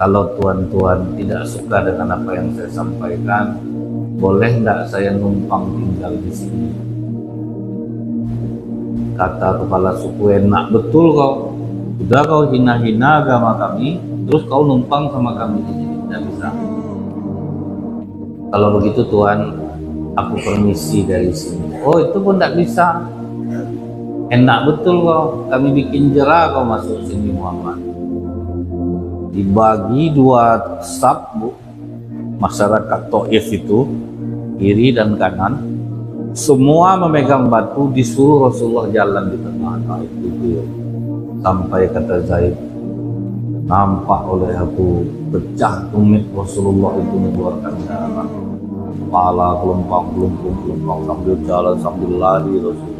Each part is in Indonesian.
Kalau tuan-tuan tidak suka dengan apa yang saya sampaikan, boleh nggak saya numpang tinggal di sini? Kata kepala suku, enak betul kau. Sudah kau hina-hina agama kami, terus kau numpang sama kami di sini. Tidak bisa. Kalau begitu tuan, aku permisi dari sini. Oh, itu pun tidak bisa. Enak betul kau, kami bikin jera kau masuk sini, Muhammad. Dibagi dua sab, Bu. Masyarakat Taif itu, kiri dan kanan, semua memegang batu, disuruh Rasulullah jalan di tengah Taif itu. Sampai kata Zaid, nampak oleh aku pecah tumit Rasulullah itu mengeluarkan darah. Kepala kelompang sambil jalan sambil lari Rasulullah.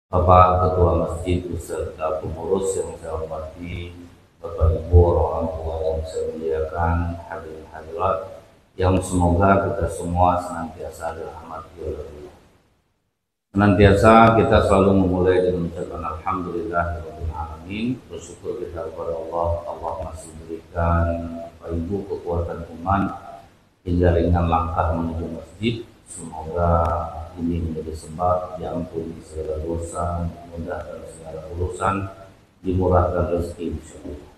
Bapak Ketua Masjid beserta pengurus yang saya hormati, Bapak Ibu orang tua yang saya muliakan, hadirin hadirat yang semoga kita semua senantiasa dirahmati oleh Allah. Senantiasa kita selalu memulai dengan mengucapkan alhamdulillahirabbil alamin, bersyukur kita kepada Allah. Allah masih berikan Bapak Ibu kekuatan iman hingga ringan langkah menuju masjid. Semoga ini menjadi sebab diampuni segala dosa, dimudahkan segala urusan, dimurahkan rezeki insyaallah.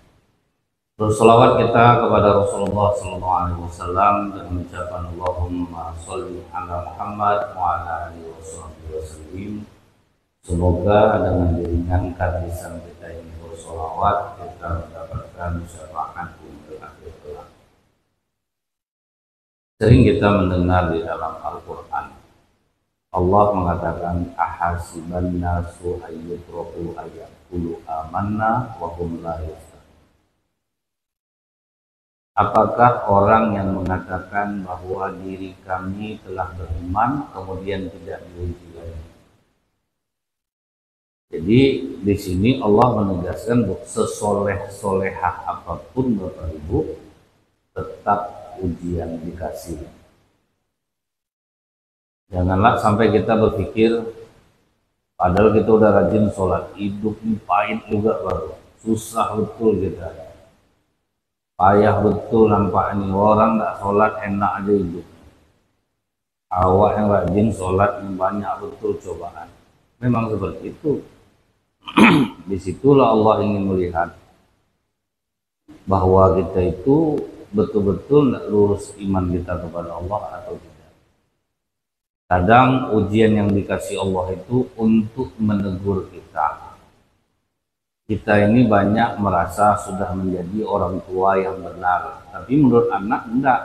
Bersolawat kita kepada Rasulullah SAW dan mengucapkan Allahumma sholli ala Muhammad wa ala alihi wasallam. Semoga dengan diringankan lisan kita ini bersolawat, kita mendapatkan syafaat di akhir kelak. Sering kita mendengar di dalam Al-Quran, Allah mengatakan ahasiban nasu ayyutraku ayyaqulu amanna wa hum la yaftanun. Apakah orang yang mengatakan bahwa diri kami telah beriman kemudian tidak diuji lagi? Jadi di sini Allah menegaskan bahwa sesoleh-solehah apapun Bapak Ibu tetap ujian dikasih. Janganlah sampai kita berpikir padahal kita udah rajin sholat, hidup ini pahit juga baru, susah betul kita, payah betul nampak ini orang nggak sholat enak aja hidup. Awak yang rajin sholat yang banyak betul cobaan. Memang seperti itu. Disitulah Allah ingin melihat bahwa kita itu betul-betul lurus iman kita kepada Allah atau tidak. Kadang ujian yang dikasih Allah itu untuk menegur kita. Kita ini banyak merasa sudah menjadi orang tua yang benar, tapi menurut anak enggak.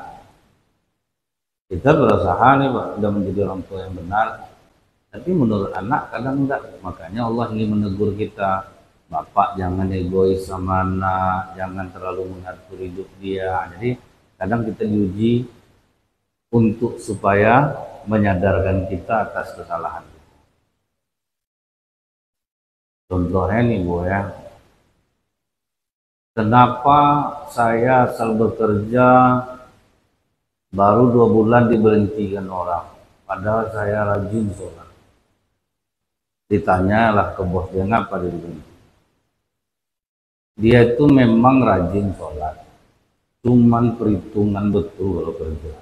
Kita berusaha nih Pak, sudah menjadi orang tua yang benar, tapi menurut anak kadang enggak. Makanya Allah ingin menegur kita. Bapak jangan egois sama anak, jangan terlalu mengatur hidup dia. Jadi kadang kita diuji untuk supaya menyadarkan kita atas kesalahan kita. Contohnya nih Bu ya, kenapa saya asal bekerja baru 2 bulan diberhentikan orang, padahal saya rajin sholat. Ditanyalah ke bos dia, ngapa dia diberhenti? Dia itu memang rajin sholat, cuman perhitungan betul kalau kerja.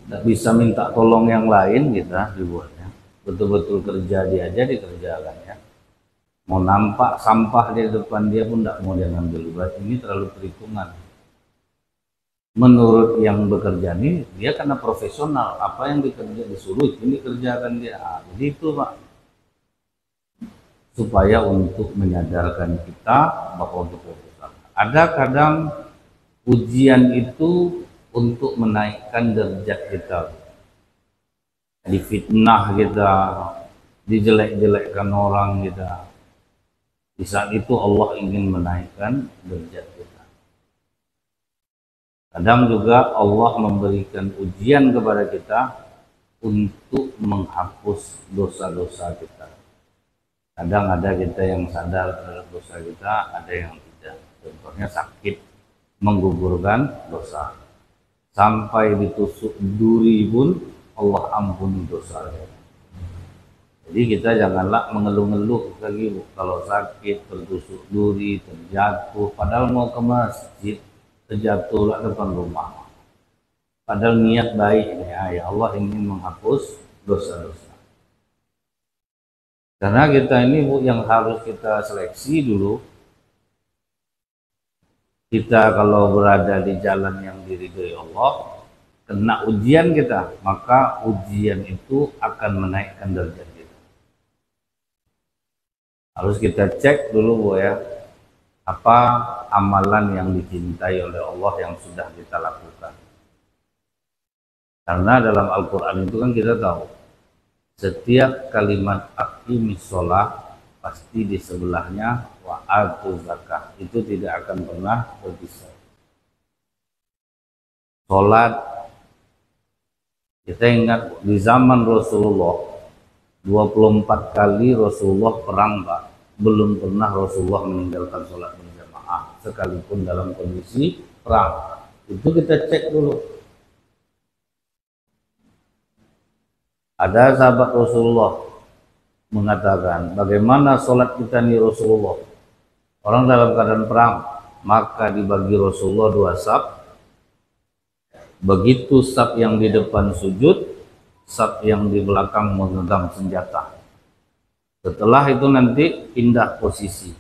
Tidak bisa minta tolong yang lain kita dibuatnya. Betul-betul kerja dia aja dikerjakan ya. Mau nampak sampah di depan dia pun tidak mau dia ngambil. Berarti ini terlalu perhitungan. Menurut yang bekerja ini, dia karena profesional, apa yang dikerja disuruh ini kerjakan dia. Jadi itu Pak. Supaya untuk menyadarkan kita bahwa untuk berusaha. Ada kadang ujian itu untuk menaikkan derajat kita, difitnah kita, dijelek-jelekkan orang kita. Di saat itu Allah ingin menaikkan derajat kita. Kadang juga Allah memberikan ujian kepada kita untuk menghapus dosa-dosa kita. Kadang ada kita yang sadar terhadap dosa kita, ada yang tidak. Contohnya sakit menggugurkan dosa. Sampai ditusuk duri pun Allah ampuni dosanya. Jadi kita janganlah mengeluh-ngeluh lagi Bu. Kalau sakit, tertusuk duri, terjatuh, padahal mau ke masjid, terjatuhlah depan rumah. Padahal niat baik ya Allah ingin menghapus dosa-dosa. Karena kita ini Bu yang harus kita seleksi dulu. Kita kalau berada di jalan yang diridhoi Allah, kena ujian kita, maka ujian itu akan menaikkan derajat kita. Harus kita cek dulu Bu ya, apa amalan yang dicintai oleh Allah yang sudah kita lakukan. Karena dalam Al-Quran itu kan kita tahu, setiap kalimat aqimis sholah pasti di sebelahnya wa atu zakah, itu tidak akan pernah berpisah. Sholat, kita ingat di zaman Rasulullah 24 kali Rasulullah perang Pak, belum pernah Rasulullah meninggalkan sholat berjamaah sekalipun dalam kondisi perang. Itu kita cek dulu. Ada sahabat Rasulullah mengatakan, bagaimana sholat kita nih Rasulullah? Orang dalam keadaan perang, maka dibagi Rasulullah 2 saf. Begitu saf yang di depan sujud, saf yang di belakang memegang senjata. Setelah itu nanti pindah posisi.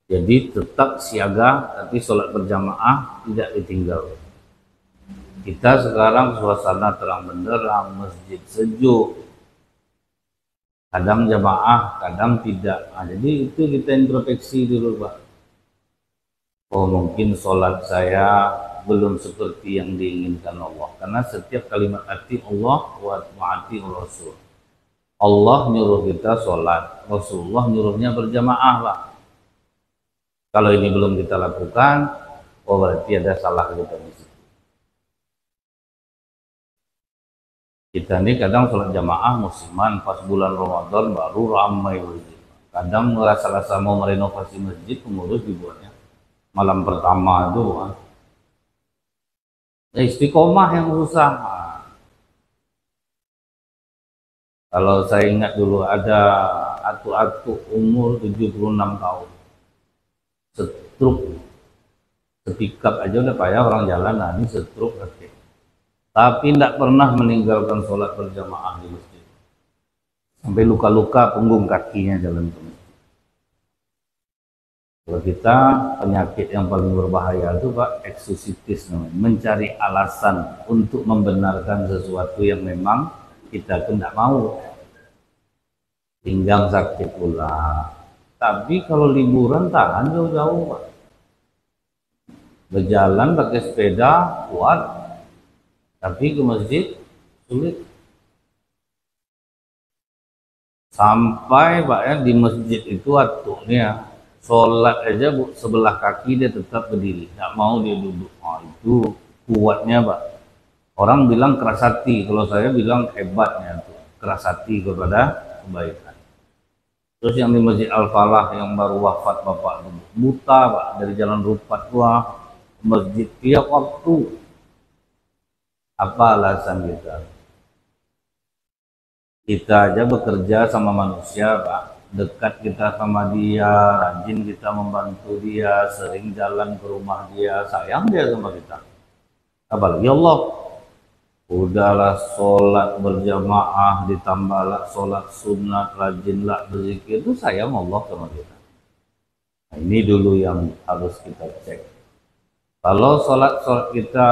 Jadi tetap siaga, tapi sholat berjamaah tidak ditinggal. Kita sekarang suasana terang benderang, masjid sejuk, kadang jamaah, kadang tidak. Nah, jadi itu kita introspeksi dulu Pak. Oh mungkin sholat saya belum seperti yang diinginkan Allah. Karena setiap kalimat ati Allah wa ati Rasul. Allah nyuruh kita sholat, Rasulullah nyuruhnya berjamaah Pak. Kalau ini belum kita lakukan, oh berarti ada salah kita di situ. Kita ini kadang sholat jamaah musiman pas bulan Ramadan baru ramai masjid. Kadang merasa-rasa mau merenovasi masjid, pengurus dibuatnya malam pertama itu kan. Ya istiqomah yang susah. Nah, kalau saya ingat dulu ada atu-atu umur 76 tahun. Stroke. Setikap aja udah payah orang jalan, nah ini stroke kaki. Tapi tidak pernah meninggalkan sholat berjamaah di masjid. Sampai luka-luka punggung kakinya jalan ke masjid. Kalau kita penyakit yang paling berbahaya itu Pak, eksusitis namanya. Mencari alasan untuk membenarkan sesuatu yang memang kita tidak mau. Pinggang sakit pula. Tapi kalau liburan tahan jauh-jauh Pak. Berjalan pakai sepeda kuat. Tapi ke masjid sulit. Sampai Pak ya di masjid itu waktunya sholat aja Bu, sebelah kaki dia tetap berdiri, nggak mau dia duduk. Oh, itu kuatnya Pak. Orang bilang keras hati, kalau saya bilang hebatnya tuh keras hati kepada kebaikan. Terus yang di Masjid Al-Falah yang baru wafat Bapak buta Pak, dari Jalan Rupat tua masjid tiap waktu. Apa alasan kita? Kita aja bekerja sama manusia Pak, dekat kita sama dia, rajin kita membantu dia, sering jalan ke rumah dia, sayang dia sama kita. Apalagi Allah. Udahlah sholat berjamaah, ditambahlah sholat sunat, rajinlah berzikir, itu sayang Allah sama kita. Nah, ini dulu yang harus kita cek. Kalau sholat kita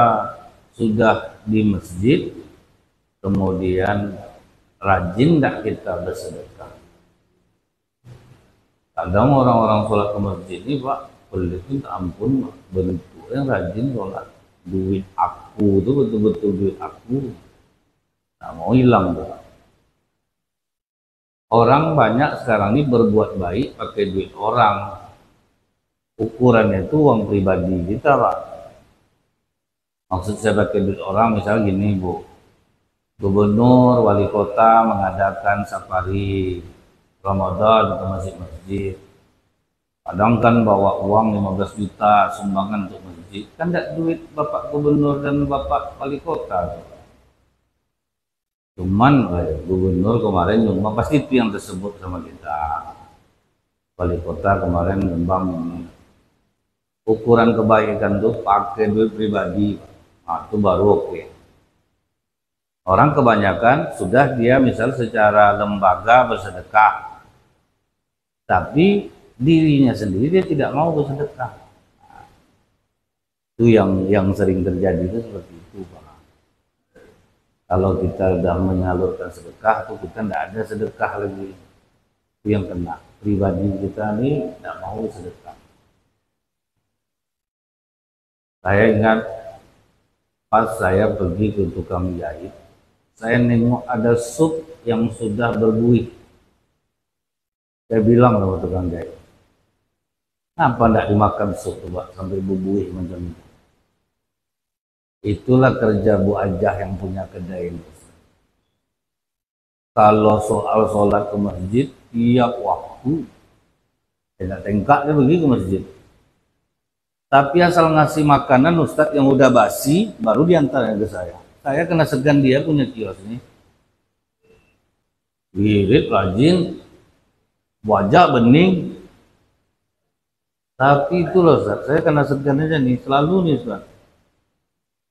sudah di masjid, kemudian rajin tidak kita bersedekah. Kadang orang-orang sholat ke masjid ini Pak, pelit minta ampun, bentuknya rajin sholat. Duit aku itu betul-betul duit aku, nah mau hilang Pak. Orang banyak sekarang ini berbuat baik pakai duit orang. Ukurannya itu uang pribadi kita Pak. Maksud saya pakai duit orang, misalnya gini Bu, gubernur, wali kota mengadakan safari Ramadan ke masjid-masjid. Kadang kan bawa uang 15 juta sumbangan untuk masjid. Kan tidak duit Bapak gubernur dan Bapak wali kota. Cuman gubernur kemarin nyumbang, pasti itu yang tersebut sama kita. Wali kota kemarin nyumbang ukuran kebaikan tuh pakai duit pribadi. Nah, itu baru oke. Orang kebanyakan sudah dia misal secara lembaga bersedekah, tapi dirinya sendiri dia tidak mau bersedekah. Itu yang sering terjadi itu seperti itu, Pak. Kalau kita sudah menyalurkan sedekah, tuh kita tidak ada sedekah lagi. Itu yang kena. Pribadi kita ini tidak mau sedekah. Saya ingat pas saya pergi ke tukang jahit, saya nengok ada sup yang sudah berbuih. Saya bilang sama tukang jahit, kenapa tidak dimakan sup Pak, sampai berbuih macam itu? Itulah kerja Bu Ajah yang punya kedai ini. Kalau soal sholat ke masjid, tiap waktu tidak tengkak dia pergi ke masjid. Tapi asal ngasih makanan Ustadz yang udah basi, baru diantaranya ke saya. Saya kena segan dia punya kios ini. Wirid, rajin, wajah bening. Tapi itu loh Ustadz, saya kena segan aja nih, selalu nih Ustadz.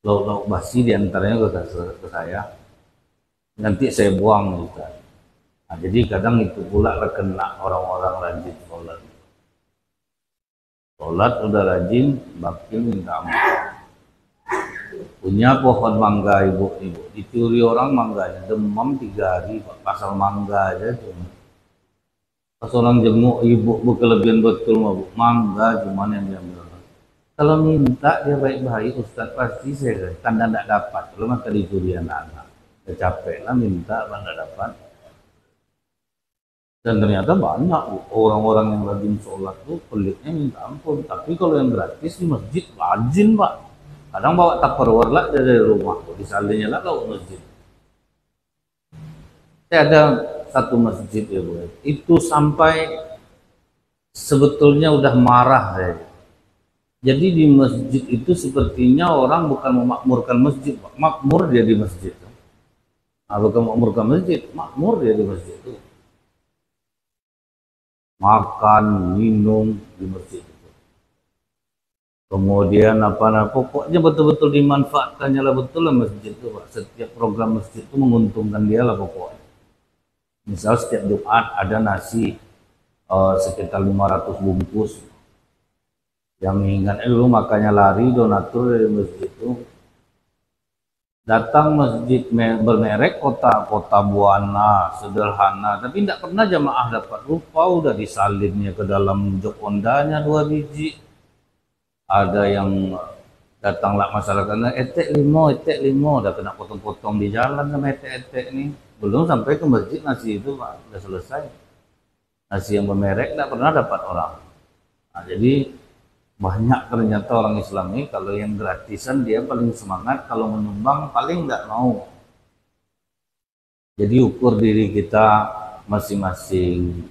Lauk basi diantaranya ke saya. Nanti saya buang Ustadz. Nah, jadi kadang itu pula kena orang-orang rajin sholat. Sholat udah rajin, bakil minta ampun. Punya pohon mangga ibu-ibu, dicuri orang mangganya, demam 3 hari, pasal mangga aja cuma. Pas orang jenguk ibu berkelebihan betul Bu, mangga cuman yang diambil. Kalau minta dia baik-baik Ustadz pasti saya tanda tidak dapat. Kalau maka dicuri anak-anak, saya capek lah minta tanda dapat. Dan ternyata banyak orang-orang yang rajin sholat tuh pelitnya minta ampun. Tapi kalau yang gratis di masjid rajin Pak. Kadang bawa tupperware lah dari rumah, disalinnya lah kalau masjid. Saya ada satu masjid ya Bu, itu sampai sebetulnya udah marah saya. Jadi di masjid itu sepertinya orang bukan memakmurkan masjid, Pak. Makmur dia di masjid. Nah, bukan memakmurkan masjid, makmur dia di masjid itu. Makan, minum di masjid itu. Kemudian apa-apa, pokoknya betul-betul dimanfaatkannya lah betul lah masjid itu, Pak. Setiap program masjid itu menguntungkan dia lah pokoknya. Misal setiap Jumat ada nasi sekitar 500 bungkus. Yang mengingat dulu makanya lari donatur dari masjid itu. Datang masjid bermerek kota Buana, sederhana, tapi tidak pernah jamaah dapat. Lupa udah disalinnya ke dalam jok ondanya 2 biji. Ada yang datanglah masyarakatnya etek limo, udah kena potong-potong di jalan sama etek-etek ini. Belum sampai ke masjid nasi itu Pak, udah selesai. Nasi yang bermerek tidak pernah dapat orang. Nah, jadi banyak ternyata orang Islam ini kalau yang gratisan dia paling semangat, kalau menyumbang paling nggak mau. Jadi ukur diri kita masing-masing.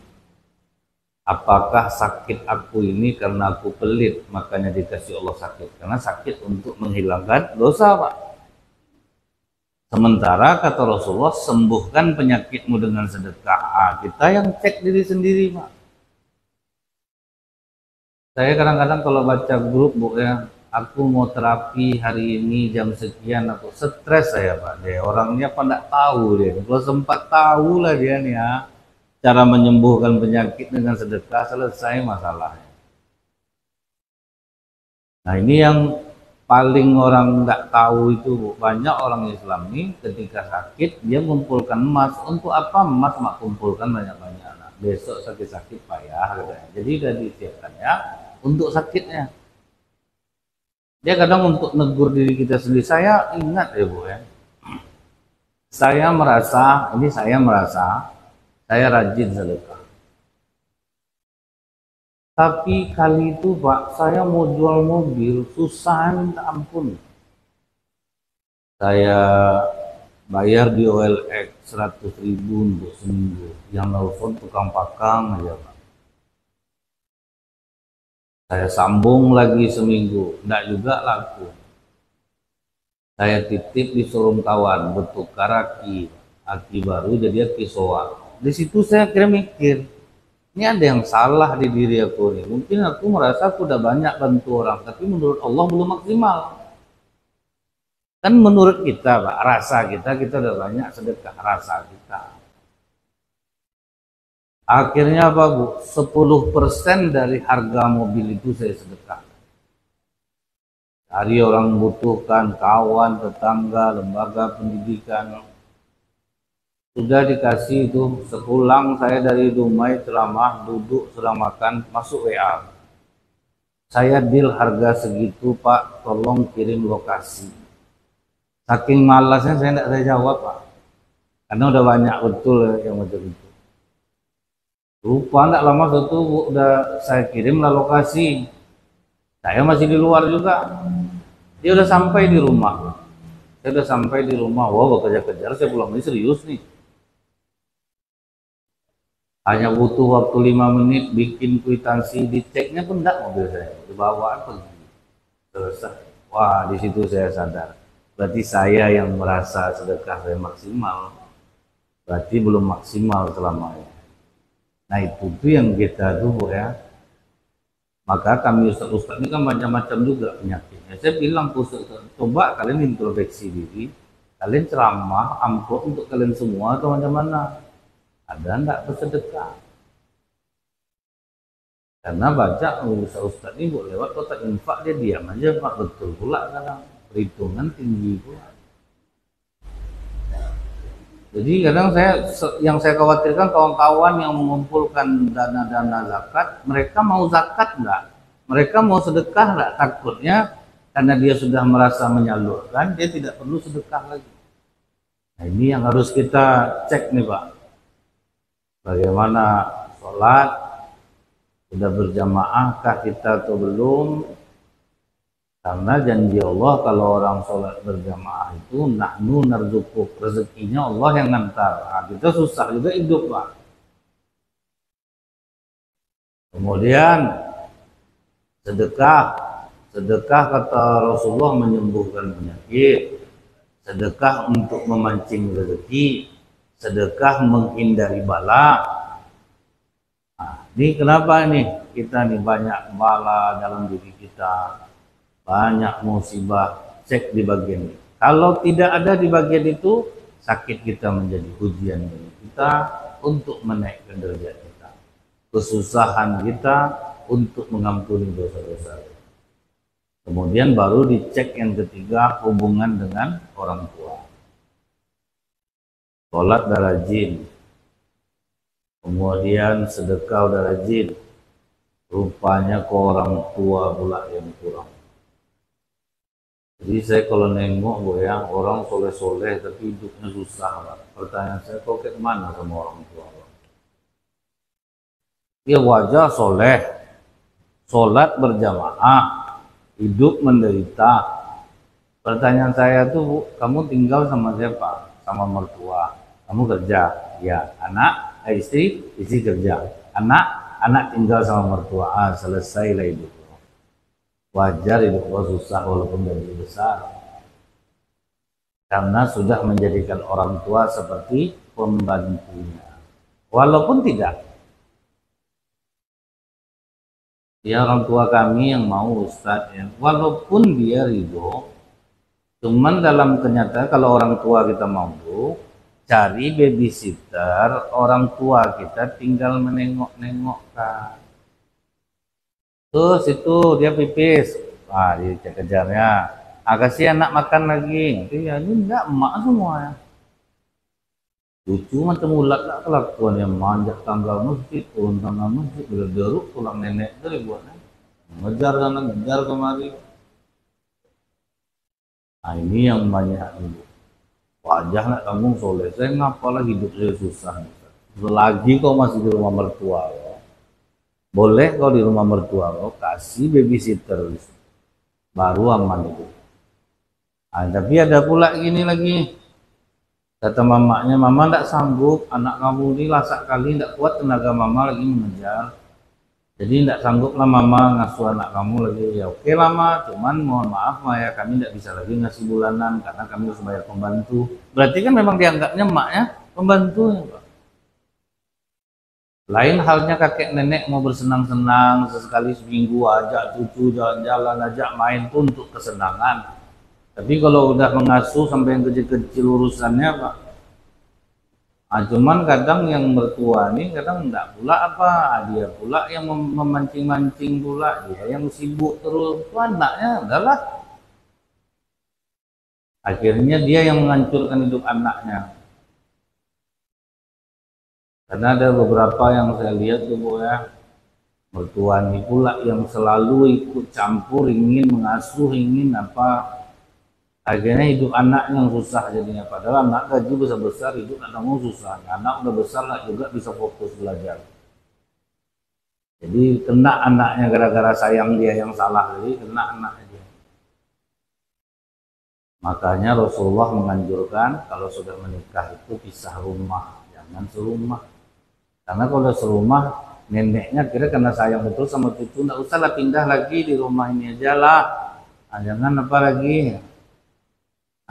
Apakah sakit aku ini karena aku pelit makanya dikasih Allah sakit? Karena sakit untuk menghilangkan dosa Pak. Sementara kata Rasulullah, sembuhkan penyakitmu dengan sedekah. Kita yang cek diri sendiri Pak. Saya kadang-kadang kalau baca grup Bu ya, aku mau terapi hari ini jam sekian, aku stres saya Pak. Dia orangnya pada tahu dia. Kalau sempat tahu lah dia nih ya, cara menyembuhkan penyakit dengan sedekah, selesai masalahnya. Nah ini yang paling orang nggak tahu itu Bu. Banyak orang Islam ini ketika sakit dia mengumpulkan emas. Untuk apa emas mak kumpulkan banyak-banyak? Nah, besok sakit-sakit payah katanya. Jadi udah disiapkannya untuk sakitnya. Dia kadang untuk negur diri kita sendiri. Saya ingat ya Bu ya, saya merasa saya rajin sedekah. Tapi kali itu Pak, saya mau jual mobil susah minta ampun. Saya bayar di OLX 100.000 untuk seminggu. Yang nelfon tukang pakang aja Pak. Saya sambung lagi seminggu, enggak juga laku. Saya titip di showroom kawan, bertukar aki. aki baru jadi aki soa. Di situ saya kira mikir, ini ada yang salah di diri aku nih. Mungkin aku merasa aku udah banyak bantu orang, tapi menurut Allah belum maksimal. Kan menurut kita, Pak, rasa kita udah banyak sedekah rasa kita. Akhirnya apa, Bu? 10% dari harga mobil itu saya sedekah. Dari orang membutuhkan, kawan, tetangga, lembaga pendidikan. Sudah dikasih itu, sepulang saya dari Dumai ceramah, duduk setelah makan, masuk WA. Saya deal harga segitu, Pak, tolong kirim lokasi. Saking malasnya saya tidak saya jawab, Pak. Karena udah banyak betul yang macam itu. Lupa enggak lama itu udah saya kirim lah lokasi. Saya masih di luar juga. Dia udah sampai di rumah. Saya udah sampai di rumah. Wow, kejar-kejar saya pulang ini serius nih. Hanya butuh waktu 5 menit bikin kwitansi, diceknya pun enggak mobil saya. Dibawa pergi. Selesai. Wah, di situ saya sadar. Berarti saya yang merasa sedekah saya maksimal. Berarti belum maksimal selamanya. Nah itu tuh yang kita tuh ya. Maka kami Ustaz ini kan macam-macam juga penyakitnya. Saya bilang ke Ustaz, coba kalian introspeksi diri, kalian ceramah, amplop untuk kalian semua atau macam mana? Ada enggak bersedekah? Karena baca Ustaz ini buat lewat kotak infak dia diam aja, Pak, betul pula kadang perhitungan tinggi pula. Jadi kadang yang saya khawatirkan kawan-kawan yang mengumpulkan dana-dana zakat, mereka mau zakat enggak? Mereka mau sedekah enggak? Takutnya karena dia sudah merasa menyalurkan, dia tidak perlu sedekah lagi. Nah ini yang harus kita cek nih, Pak. Bagaimana sholat, sudah berjamaahkah kita atau belum? Karena janji Allah kalau orang sholat berjamaah itu nahnu narzuquk, rezekinya Allah yang ngantar. Nah, kita susah juga hidup, Pak. Kemudian sedekah kata Rasulullah menyembuhkan penyakit, sedekah untuk memancing rezeki, sedekah menghindari bala. Nah, ini kenapa nih kita nih banyak bala dalam diri kita? Banyak musibah, cek di bagian ini. Kalau tidak ada di bagian itu, sakit kita menjadi ujian bagi kita untuk menaikkan derajat kita. Kesusahan kita untuk mengampuni dosa-dosa. Kemudian baru dicek yang ketiga, hubungan dengan orang tua. Sholat udah rajin. Kemudian sedekah udah rajin. Rupanya ke orang tua pula yang kurang. Jadi saya kalau nengok goyang orang soleh-soleh tapi hidupnya susah lah. Pertanyaan saya, kok kayak mana sama orang tua? Dia wajah soleh, sholat berjamaah, hidup menderita. Pertanyaan saya tuh, Bu, kamu tinggal sama siapa? Sama mertua. Kamu kerja? Ya. Anak, istri kerja. Anak tinggal sama mertua. Selesailah hidup. Wajar hidup lo susah walaupun gaji besar, karena sudah menjadikan orang tua seperti pembantunya. Walaupun tidak, ya orang tua kami yang mau Ustadz ya, walaupun dia ridho, cuman dalam kenyataan kalau orang tua kita mampu cari babysitter, orang tua kita tinggal menengok-nengok kan. Terus itu dia pipis, dikejarnya. Kasih anak makan lagi. Iya, ini enggak emak semua ya. Lucu macam ulat lah kelakuan yang manjat tangga masjid, turun tangga masjid, berderuk tulang nenek dari buatnya. Ngejar sana, ngejar kemari. Nah ini yang banyak ibu. Wajah nggak tanggung soleh. Saya ngapalah hidup saya susah. Selagi kau masih di rumah mertua. Boleh kau di rumah mertua kau kasih babysitter, baru aman itu. Tapi ada pula gini lagi, kata mamanya, mama tidak sanggup, anak kamu ini lasak kali tidak kuat, tenaga mama lagi mengejar. Jadi tidak sangguplah mama ngasuh anak kamu lagi, ya oke lah ma, cuman mohon maaf ma ya kami tidak bisa lagi ngasih bulanan karena kami harus bayar pembantu. Berarti kan memang dianggapnya maknya pembantunya Pak. Lain halnya kakek nenek mau bersenang-senang sesekali seminggu ajak cucu jalan-jalan, ajak main pun untuk kesenangan. Tapi kalau udah mengasuh sampai yang kecil-kecil urusannya Pak. Cuman kadang yang mertua nih kadang enggak pula apa, dia pula yang memancing-mancing pula, dia yang sibuk terus, itu anaknya adalah akhirnya dia yang menghancurkan hidup anaknya. Karena ada beberapa yang saya lihat tuh Bu ya, mertua ini pula yang selalu ikut campur, ingin mengasuh, ingin apa, akhirnya hidup anak yang susah jadinya. Padahal anak gaji besar-besar, hidup anak mau susah. Anak udah besar nggak juga bisa fokus belajar. Jadi kena anaknya gara-gara sayang dia yang salah, jadi kena anaknya dia. Makanya Rasulullah menganjurkan kalau sudah menikah itu pisah rumah, jangan serumah. Karena kalau serumah neneknya kira karena sayang betul sama cucu, nggak usah lah pindah lagi di rumah ini aja lah. Jangan apa lagi.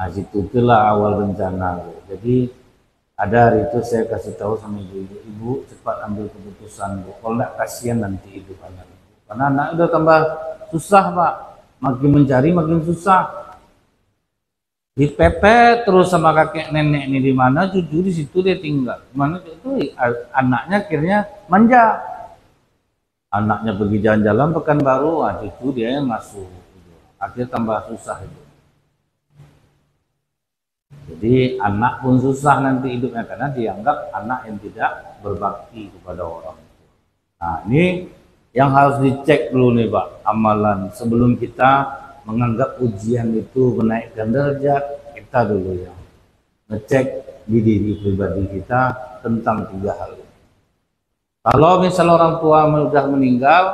Situ itulah awal rencana. Jadi ada hari itu saya kasih tahu sama ibu, cepat ambil keputusan Bu. Kalau nggak kasihan nanti ibu anak. Karena anak udah tambah susah Pak, makin mencari makin susah. Dipepet terus sama kakek nenek ini di mana cucu di situ dia tinggal. Mana itu anaknya akhirnya manja. Anaknya pergi jalan-jalan Pekanbaru, cucu dia yang ngasuh. Akhirnya tambah susah itu. Jadi anak pun susah nanti hidupnya karena dianggap anak yang tidak berbakti kepada orang tua. Nah ini yang harus dicek dulu nih Pak, amalan sebelum kita menganggap ujian itu menaikkan derajat, kita dulu yang ngecek di diri pribadi kita tentang 3 hal ini. Kalau misal orang tua sudah meninggal,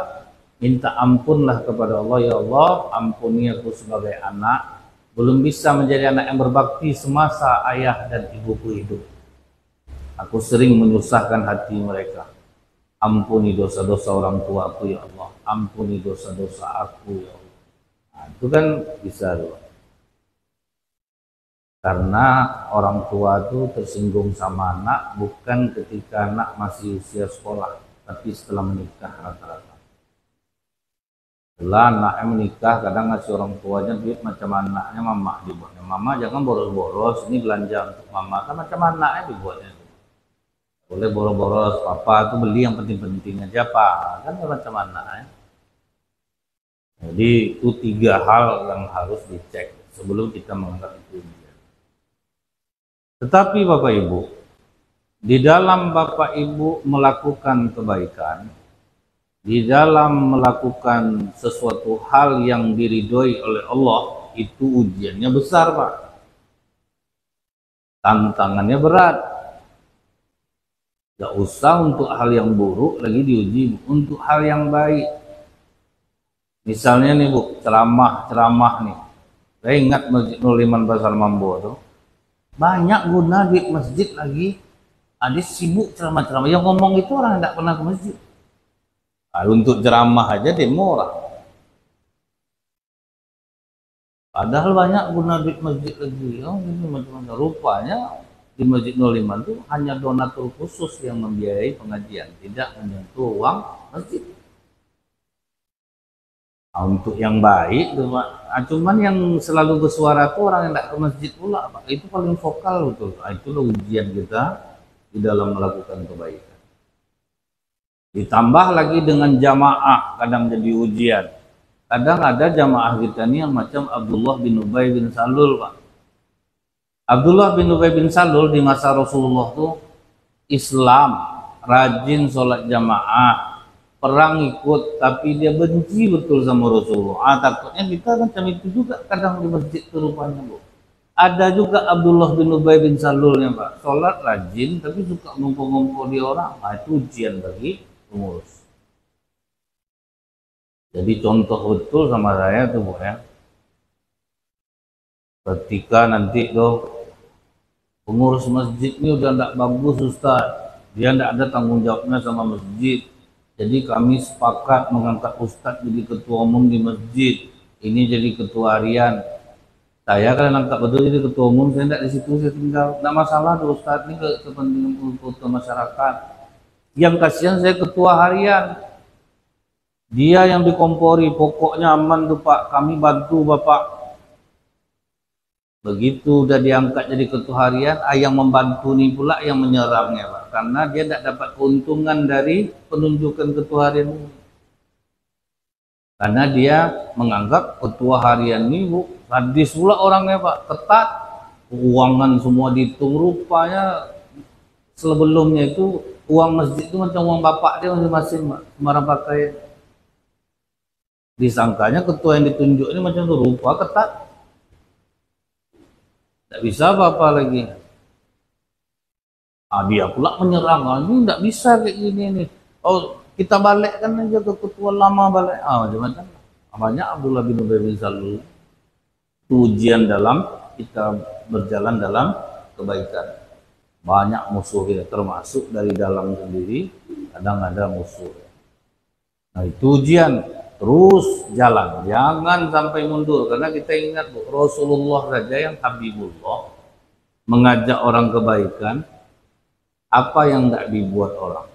minta ampunlah kepada Allah, ya Allah ampuni aku sebagai anak, belum bisa menjadi anak yang berbakti semasa ayah dan ibuku hidup. Aku sering menyusahkan hati mereka. Ampuni dosa-dosa orang tua aku ya Allah. Ampuni dosa-dosa aku ya Allah. Nah, itu kan bisa loh. Karena orang tua itu tersinggung sama anak bukan ketika anak masih usia sekolah, tapi setelah menikah rata-rata. Setelah anaknya menikah, kadang ngasih orang tuanya duit macam anaknya mama dibuatnya. Mama jangan boros-boros, ini belanja untuk mama, kan macam anaknya dibuatnya. Boleh boros-boros, papa tuh beli yang penting-penting aja pak, kan macam anaknya. Jadi itu 3 hal yang harus dicek sebelum kita menganggap itu ujian. Tetapi Bapak Ibu, di dalam Bapak Ibu melakukan kebaikan, di dalam melakukan sesuatu hal yang diridhoi oleh Allah, itu ujiannya besar Pak. Tantangannya berat. Gak usah untuk hal yang buruk lagi diuji, untuk hal yang baik. Misalnya nih Bu, ceramah nih. Saya ingat Masjid Nuliman Pasar Mambo tuh. Banyak guna di masjid lagi. Ada sibuk ceramah-ceramah. Yang ngomong itu orang yang tidak pernah ke masjid. Untuk ceramah aja dia murah. Padahal banyak guna duit masjid lagi. Ini macam-macam. Rupanya di Masjid 05 itu hanya donatur khusus yang membiayai pengajian, tidak menyentuh uang masjid. Untuk yang baik, cuman yang selalu bersuara itu orang yang tidak ke masjid pula, Pak. Itu paling vokal betul. Itulah ujian kita di dalam melakukan kebaikan. Ditambah lagi dengan jamaah, kadang jadi ujian. Kadang ada jamaah kita ini yang macam Abdullah bin Ubay bin Salul, Pak. Abdullah bin Ubay bin Salul di masa Rasulullah tuh Islam, rajin sholat jamaah, perang ikut, tapi dia benci betul sama Rasulullah. Takutnya kita macam itu juga kadang di masjid itu rupanya, Bu. Ada juga Abdullah bin Ubay bin Salul ya Pak, sholat rajin tapi suka ngumpul-ngumpul di orang. Nah, itu ujian bagi pengurus. Jadi contoh betul sama saya tuh Bu ya. Ketika nanti tuh pengurus masjid ini udah tidak bagus Ustaz, dia tidak ada tanggung jawabnya sama masjid, Jadi kami sepakat mengangkat Ustadz jadi ketua umum di masjid. Ini jadi ketua harian. Saya kan angkat betul jadi ketua umum, saya tidak di situ, saya tinggal. Tidak masalah tuh Ustadz, ini kepentingan untuk masyarakat. Yang kasihan saya ketua harian. Dia yang dikompori, pokoknya aman tuh Pak, kami bantu Bapak. Begitu udah diangkat jadi ketua harian, yang membantu nih pula yang menyerangnya Pak. Karena dia tidak dapat keuntungan dari penunjukan ketua harian ini. Karena dia menganggap ketua harian ini Bu, sadis pula orangnya Pak, ketat, keuangan semua dihitung, rupanya sebelumnya itu uang masjid itu macam uang bapak dia masing-masing Pak, sembarang pakai. Disangkanya ketua yang ditunjuk ini macam itu, rupa ketat, tidak bisa apa-apa lagi. Dia pula menyerang, ini tidak bisa kayak gini nih. Oh, kita balikkan aja ke ketua lama balik. Macam-macam. Banyak Abdullah bin Ubay bin Salul. Ujian dalam kita berjalan dalam kebaikan. Banyak musuhnya, termasuk dari dalam sendiri. Kadang ada musuh. Nah itu ujian. Terus jalan, jangan sampai mundur. Karena kita ingat Bu, Rasulullah saja yang Habibullah mengajak orang kebaikan, apa yang tidak dibuat orang.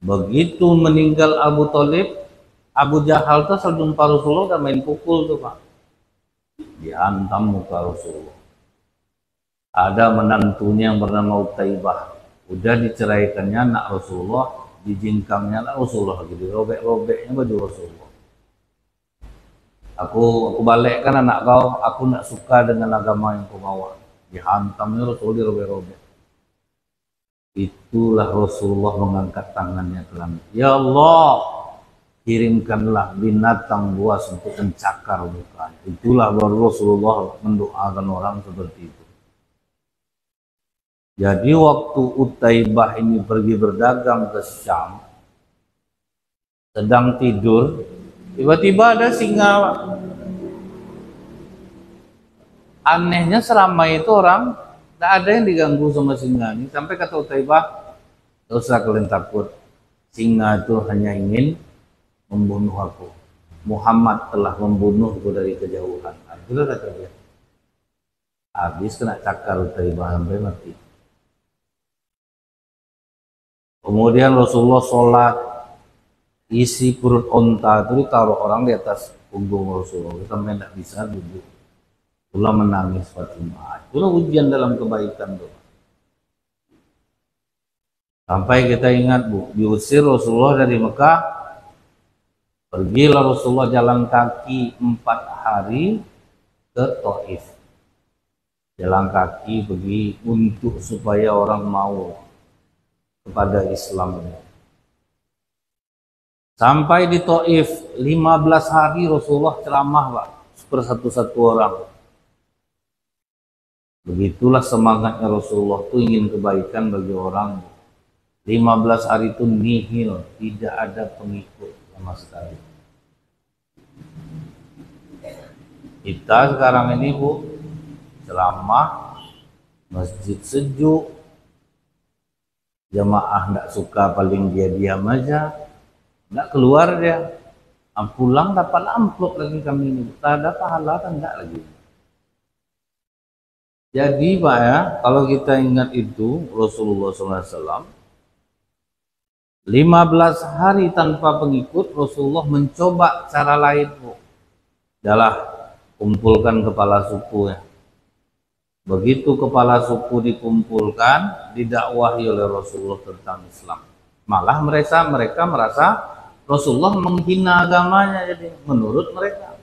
Begitu meninggal Abu Thalib, Abu Jahal tuh selalu jumpa Rasulullah dan main pukul tuh Pak, dihantam muka Rasulullah. Ada menantunya yang bernama Utaibah, udah diceraikannya anak Rasulullah, dijingkangnya anak Rasulullah, jadi robek-robeknya baju Rasulullah. Aku balikkan anak kau, aku tidak suka dengan agama yang kau bawa. Dihantamnya Rasul, dirobek-robek. Itulah Rasulullah mengangkat tangannya ke langit. Ya Allah, kirimkanlah binatang buas untuk mencakar mukanya. Itulah baru Rasulullah mendoakan orang seperti itu. Jadi waktu Utaibah ini pergi berdagang ke Syam, sedang tidur, tiba-tiba ada singa. Anehnya seramai itu orang, tidak ada yang diganggu sama singa ini. Sampai kata Utaibah, tidak usah kalian takut, singa itu hanya ingin membunuh aku. Muhammad telah membunuhku dari kejauhan. Itulah kata dia. Habis kena cakar Utaibah sampai mati. Kemudian Rasulullah sholat, isi perut onta itu ditaruh orang di atas punggung Rasulullah sampai tidak bisa duduk. Itulah menangis Fatimah. Itulah ujian dalam kebaikan tuh. Sampai kita ingat Bu, diusir Rasulullah dari Mekah, pergilah Rasulullah jalan kaki 4 hari ke Taif. Jalan kaki pergi untuk supaya orang mau kepada Islam ini. Sampai di Taif 15 hari Rasulullah ceramah Pak, satu-satu orang. Begitulah semangatnya Rasulullah itu ingin kebaikan bagi orang. 15 hari itu nihil, tidak ada pengikut sama sekali. Kita sekarang ini Bu, ceramah, masjid sejuk, jamaah tidak suka, paling dia diam aja, tidak keluar dia. Pulang dapat amplop lagi kami ini, tak ada pahala kan enggak lagi. Jadi Pak ya, kalau kita ingat itu Rasulullah SAW 15 hari tanpa pengikut, Rasulullah mencoba cara lain Bu. Adalah kumpulkan kepala suku ya. Begitu kepala suku dikumpulkan, didakwahi oleh Rasulullah tentang Islam. Malah mereka merasa Rasulullah menghina agamanya, jadi menurut mereka.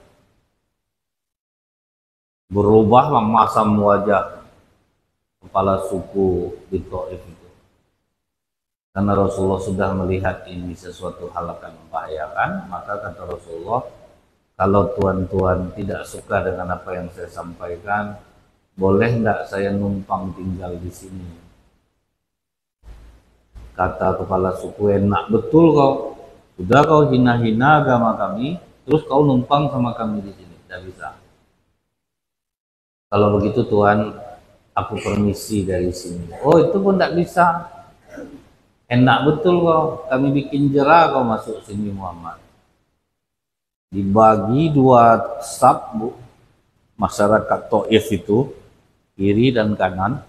Berubahlah masam wajah kepala suku di Taif itu. Karena Rasulullah sudah melihat ini sesuatu hal akan membahayakan, maka kata Rasulullah, kalau tuan-tuan tidak suka dengan apa yang saya sampaikan, boleh enggak saya numpang tinggal di sini? Kata kepala suku, enak betul kau. Sudah kau hina-hina agama kami, terus kau numpang sama kami di sini. Tidak bisa. Kalau begitu Tuhan, aku permisi dari sini. Oh itu pun tidak bisa. Enak betul kau, kami bikin jera kau masuk sini Muhammad. Dibagi dua sab, Bu. Masyarakat Taif itu, kiri dan kanan,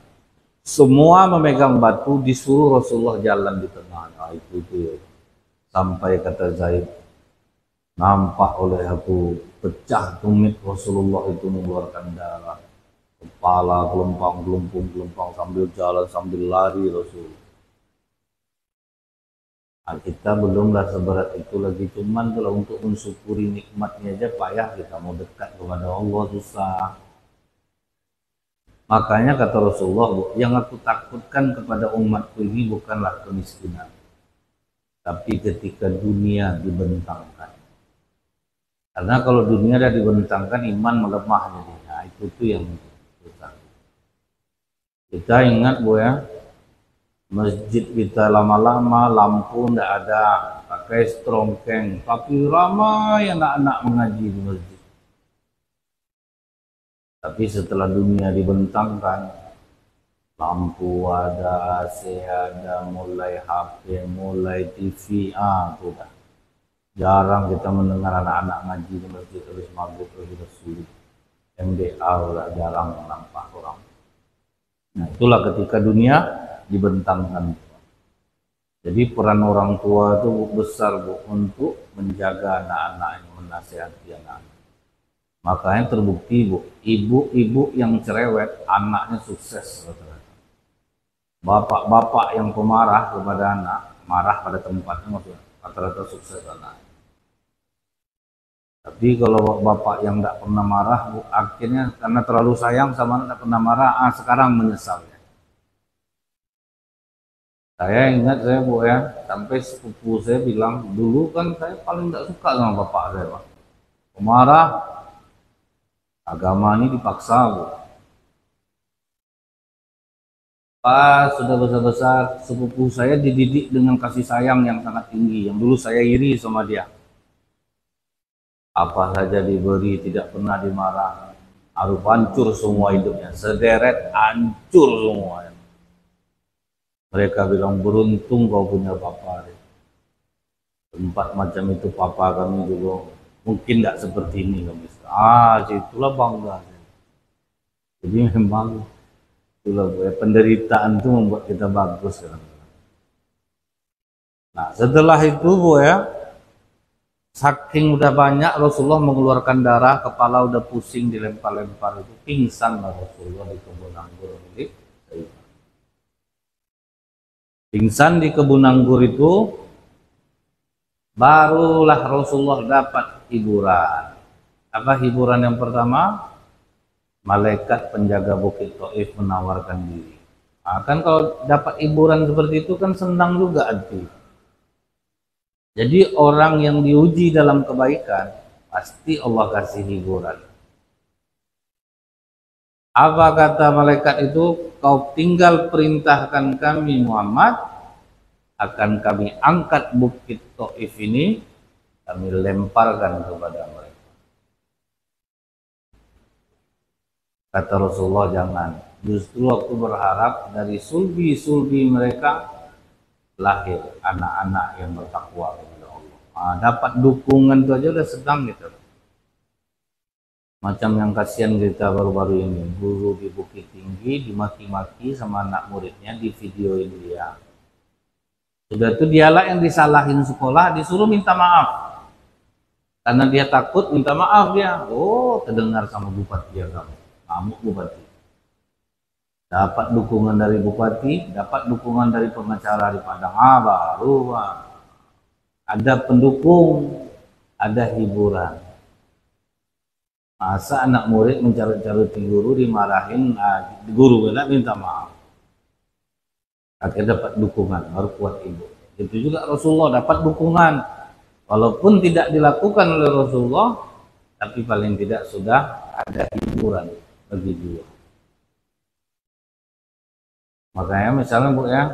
semua memegang batu, disuruh Rasulullah jalan di tengah. Nah, itu ya. Sampai kata Zaid, nampak oleh aku pecah tumit Rasulullah itu mengeluarkan darah. Kepala gelempang sambil jalan sambil lari Rasul. Nah, kita belumlah seberat itu lagi, cuman kalau untuk mensyukuri nikmatnya aja payah, kita mau dekat kepada Allah susah. Makanya kata Rasulullah, yang aku takutkan kepada umatku ini bukanlah kemiskinan, tapi ketika dunia dibentangkan. Karena kalau dunia dah dibentangkan, iman melemah jadi. Nah, itu tuh yang susah. Kita ingat Bu ya, masjid kita lama-lama lampu ndak ada, pakai strongkeng, tapi ramai anak-anak mengaji di masjid. Tapi setelah dunia dibentangkan, lampu ada, AC ada, mulai HP, mulai TV, sudah. Jarang kita mendengar anak-anak ngaji di masjid habis maghrib sudah sulit. MDA udah jarang nampak orang. Nah, itulah ketika dunia dibentangkan. Jadi peran orang tua itu besar Bu untuk menjaga anak-anak, yang menasihati anak-anak. Makanya terbukti Bu, ibu-ibu yang cerewet anaknya sukses. Bapak-bapak yang pemarah kepada anak, marah pada tempatnya maksudnya, rata-rata sukses anak. Tapi kalau bapak yang tidak pernah marah Bu, akhirnya karena terlalu sayang sama anak, tidak pernah marah, sekarang menyesal. Saya ingat saya Bu ya, sampai sepupu saya bilang, dulu kan saya paling tidak suka sama bapak saya Pak. Pemarah, agama ini dipaksa Bu. Pas sudah besar-besar, sepupu saya dididik dengan kasih sayang yang sangat tinggi, yang dulu saya iri sama dia. Apa saja diberi, tidak pernah dimarah. Harus hancur semua hidupnya, sederet hancur semua. Mereka bilang, beruntung kau punya papa. Tempat macam itu papa kami dulu mungkin tidak seperti ini kami. Situlah bangga. Jadi memang itulah penderitaan itu membuat kita bagus. Nah, setelah itu Bu ya, saking udah banyak Rasulullah mengeluarkan darah, kepala udah pusing dilempar-lempar, itu pingsan lah Rasulullah di kebun anggur milik Sayyidina. Pingsan di kebun anggur itu, barulah Rasulullah dapat hiburan. Apa hiburan yang pertama? Malaikat penjaga Bukit Taif menawarkan diri. Nah, kan kalau dapat hiburan seperti itu kan senang juga hati. Jadi orang yang diuji dalam kebaikan, pasti Allah kasih hiburan. Apa kata malaikat itu? Kau tinggal perintahkan kami Muhammad, akan kami angkat Bukit Taif ini, kami lemparkan kepada mereka. Kata Rasulullah, jangan. Justru aku berharap dari sulbi-sulbi mereka lahir anak-anak yang bertakwa kepada Allah. Dapat dukungan itu aja udah sedang gitu. Macam yang kasihan kita baru-baru ini, guru di Bukit Tinggi dimaki-maki sama anak muridnya, di videoin dia. Sudah itu dialah yang disalahin sekolah, disuruh minta maaf. Karena dia takut minta maaf dia. Terdengar sama bupati ya kamu. Ngamuk bupati. Dapat dukungan dari bupati, dapat dukungan dari pengacara di Padang. Baru ada pendukung, ada hiburan. Masa anak murid mencari-cari guru, dimarahin, guru minta maaf. Akhirnya dapat dukungan, baru kuat ibu. Itu juga Rasulullah dapat dukungan, walaupun tidak dilakukan oleh Rasulullah, tapi paling tidak sudah ada hiburan bagi dia. Makanya misalnya Bu ya,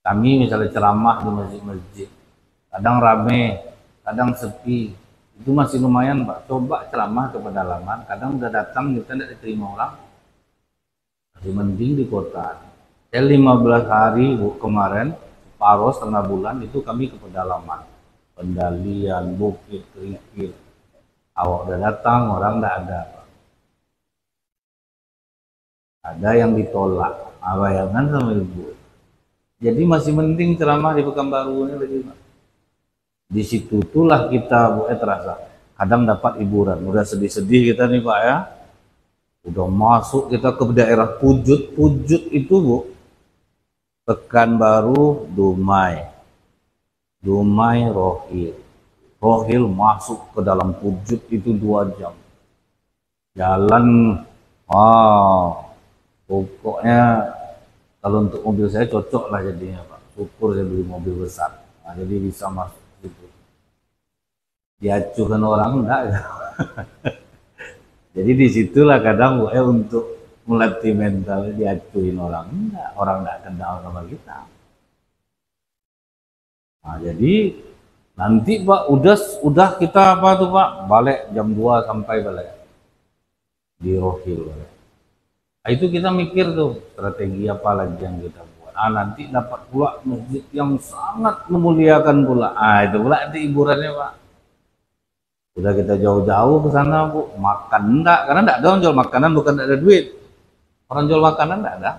kami misalnya ceramah di masjid-masjid, kadang rame, kadang sepi, itu masih lumayan Pak. Coba ceramah ke pedalaman, kadang udah datang kita tidak diterima orang, masih mending di kota. 15 hari Bu kemarin separuh setengah bulan itu kami ke pedalaman, pendalian, bukit, kerikil. Awak udah datang, orang nggak ada. Ada yang ditolak, bayangan sama ibu. Jadi masih penting ceramah di Pekanbaru ini lagi. Di situ itulah kita terasa. Kadang dapat hiburan. Udah sedih-sedih kita nih Pak ya. Udah masuk kita ke daerah Pujut. Pujut itu Bu, Pekanbaru, Dumai. Dumai, Rohil. Rohil masuk ke dalam Pujut itu 2 jam. Jalan, pokoknya kalau untuk mobil saya cocok lah jadinya Pak. Syukur saya beli mobil besar. Nah, jadi bisa masuk gitu. Diacuhkan orang enggak ya. Jadi disitulah kadang gue untuk melatih mental diacuhin orang enggak. Orang enggak kenal sama kita. Nah, jadi nanti Pak udah kita apa tuh Pak? Balik jam 2 sampai balik. Di Rohil. Nah, itu kita mikir tuh strategi apa lagi yang kita buat. Nanti dapat pula masjid yang sangat memuliakan pula. Itu pula itu hiburannya Pak. Udah kita jauh-jauh ke sana Bu, makan enggak, karena enggak ada orang jual makanan, bukan enggak ada duit. Orang jual makanan enggak ada.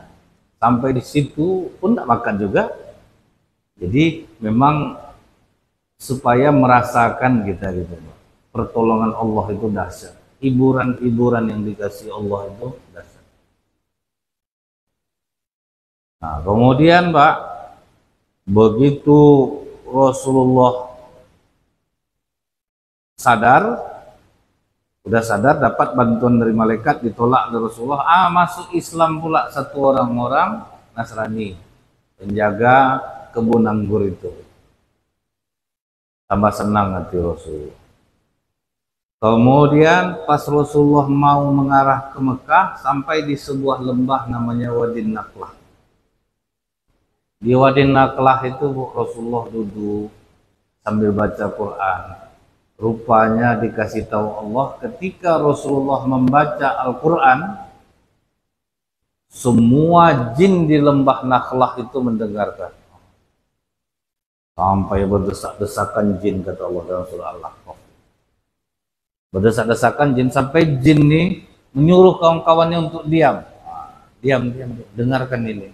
Sampai di situ pun enggak makan juga. Jadi memang supaya merasakan kita gitu. Pertolongan Allah itu dahsyat. Hiburan-hiburan yang dikasih Allah itu dahsyat. Nah, kemudian Pak, begitu Rasulullah udah sadar dapat bantuan dari malaikat, ditolak oleh Rasulullah, masuk Islam pula satu orang Nasrani, penjaga kebun anggur itu. Tambah senang hati Rasulullah. Kemudian pas Rasulullah mau mengarah ke Mekah, sampai di sebuah lembah namanya Wadi Naqlah. Di Wadi Naqlah itu Rasulullah duduk sambil baca Quran. Rupanya dikasih tahu Allah ketika Rasulullah membaca Al-Quran, semua jin di lembah Nakhlah itu mendengarkan. Sampai berdesak-desakan jin, kata Allah dalam surah Al-Ahqaf. Berdesak-desakan jin sampai jin ini menyuruh kawan-kawannya untuk diam. Diam, dengarkan ini.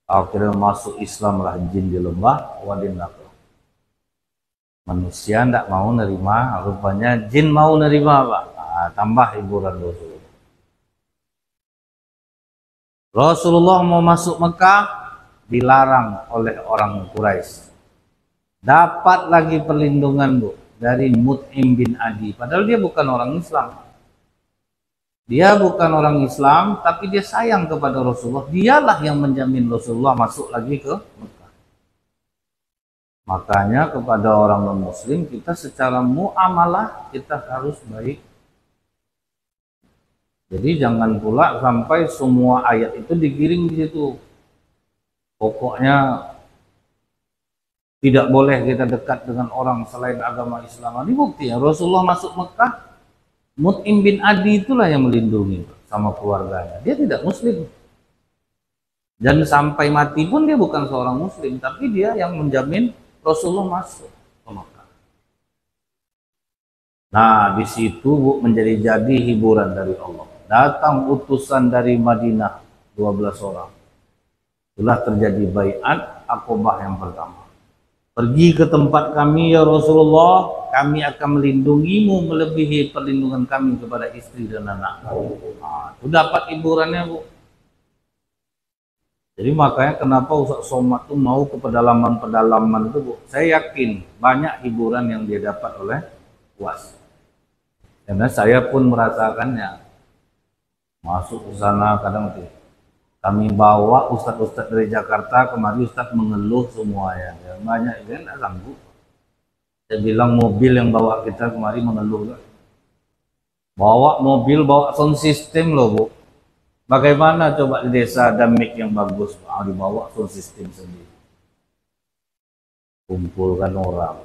Akhirnya masuk Islamlah jin di lembah Wadi Naqlah. Manusia tidak mau nerima, rupanya jin mau nerima Pak. Tambah hiburan Rasulullah. Rasulullah mau masuk Mekah, dilarang oleh orang Quraisy. Dapat lagi perlindungan Bu dari Mut'im bin Adi. Padahal dia bukan orang Islam. Dia bukan orang Islam, tapi dia sayang kepada Rasulullah. Dialah yang menjamin Rasulullah masuk lagi ke Mekah. Makanya kepada orang non-muslim kita secara muamalah kita harus baik. Jadi jangan pula sampai semua ayat itu digiring di situ. Pokoknya tidak boleh kita dekat dengan orang selain agama Islam. Ini buktinya Rasulullah masuk Mekah, Mut'im bin Adi itulah yang melindungi sama keluarganya. Dia tidak muslim. Dan sampai mati pun dia bukan seorang muslim, tapi dia yang menjamin Rasulullah masuk ke Mekah. Nah, di situ Bu menjadi hiburan dari Allah. Datang utusan dari Madinah 12 orang. Itulah terjadi baiat Aqabah yang pertama. Pergi ke tempat kami ya Rasulullah, kami akan melindungimu melebihi perlindungan kami kepada istri dan anak. Itu dapat hiburannya Bu. Jadi makanya kenapa Ustaz Somad itu mau ke pedalaman-pedalaman itu Bu. Saya yakin banyak hiburan yang dia dapat oleh UAS. Karena saya pun merasakannya. Masuk ke sana kadang kami bawa ustadz-ustadz dari Jakarta, kemari ustadz mengeluh semuanya. Ya, banyak yang tidak sanggup. Saya bilang mobil yang bawa kita kemari mengeluh. Bawa mobil, bawa sound system loh Bu. Bagaimana coba di desa ada mic yang bagus, dibawa sound system sendiri. Kumpulkan orang.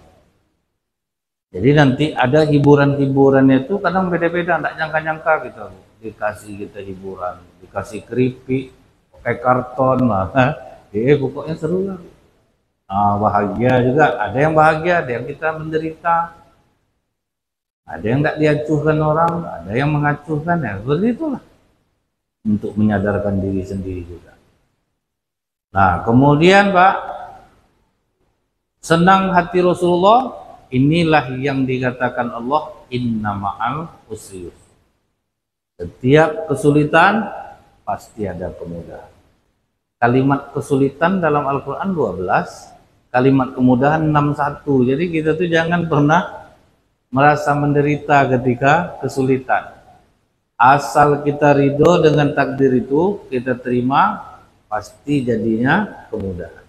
Jadi nanti ada hiburan-hiburannya itu kadang beda-beda, tidak nyangka-nyangka gitu. Dikasih kita hiburan, dikasih keripik, pakai karton, Pokoknya seru lah. Bahagia juga, ada yang bahagia, ada yang kita menderita, ada yang tidak diacuhkan orang, ada yang mengacuhkan, ya seperti itulah, untuk menyadarkan diri sendiri juga. Nah kemudian Pak, senang hati Rasulullah, inilah yang dikatakan Allah, inna ma'al usri yusra. Setiap kesulitan pasti ada kemudahan. Kalimat kesulitan dalam Al-Quran 12, kalimat kemudahan 61. Jadi kita tuh jangan pernah merasa menderita ketika kesulitan. Asal kita ridho dengan takdir itu, kita terima, pasti jadinya kemudahan.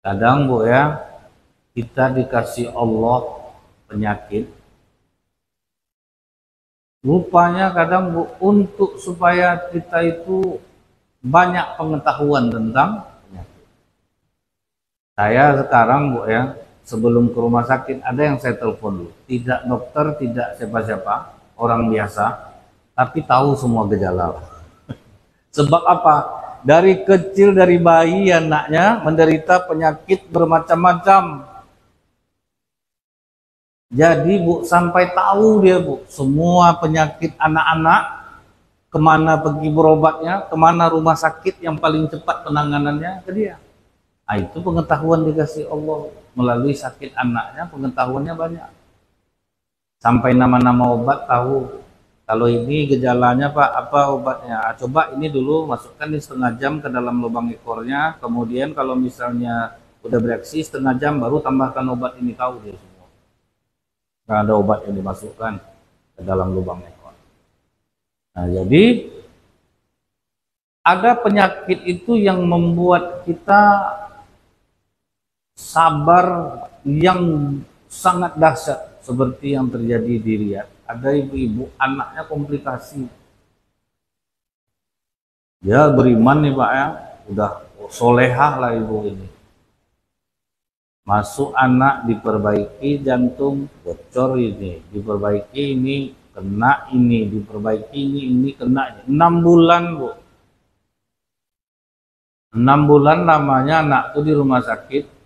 Kadang Bu ya, kita dikasih Allah penyakit, rupanya kadang Bu, untuk supaya kita itu banyak pengetahuan tentang penyakit. Saya sekarang Bu ya, sebelum ke rumah sakit ada yang saya telepon dulu, tidak dokter, tidak siapa-siapa, orang biasa, tapi tahu semua gejala. Sebab apa? Dari kecil, dari bayi anaknya menderita penyakit bermacam-macam. Jadi Bu, sampai tahu dia Bu, semua penyakit anak-anak, kemana pergi berobatnya, kemana rumah sakit yang paling cepat penanganannya, ke dia. Nah, itu pengetahuan dikasih Allah melalui sakit anaknya, pengetahuannya banyak. Sampai nama-nama obat tahu. Kalau ini gejalanya Pak, apa obatnya? Coba ini dulu masukkan di setengah jam ke dalam lubang ekornya. Kemudian kalau misalnya udah bereaksi setengah jam, baru tambahkan obat ini, tahu dia semua. Nggak ada obat yang dimasukkan ke dalam lubang ekor. Nah, jadi ada penyakit itu yang membuat kita sabar yang sangat dahsyat, seperti yang terjadi di Riyadh. Ada ibu-ibu anaknya komplikasi, dia beriman nih Pak ya, udah solehah lah ibu ini, masuk anak diperbaiki, jantung bocor ini diperbaiki, ini kena, ini diperbaiki, ini kena. 6 bulan Bu, 6 bulan lamanya anak tuh di rumah sakit.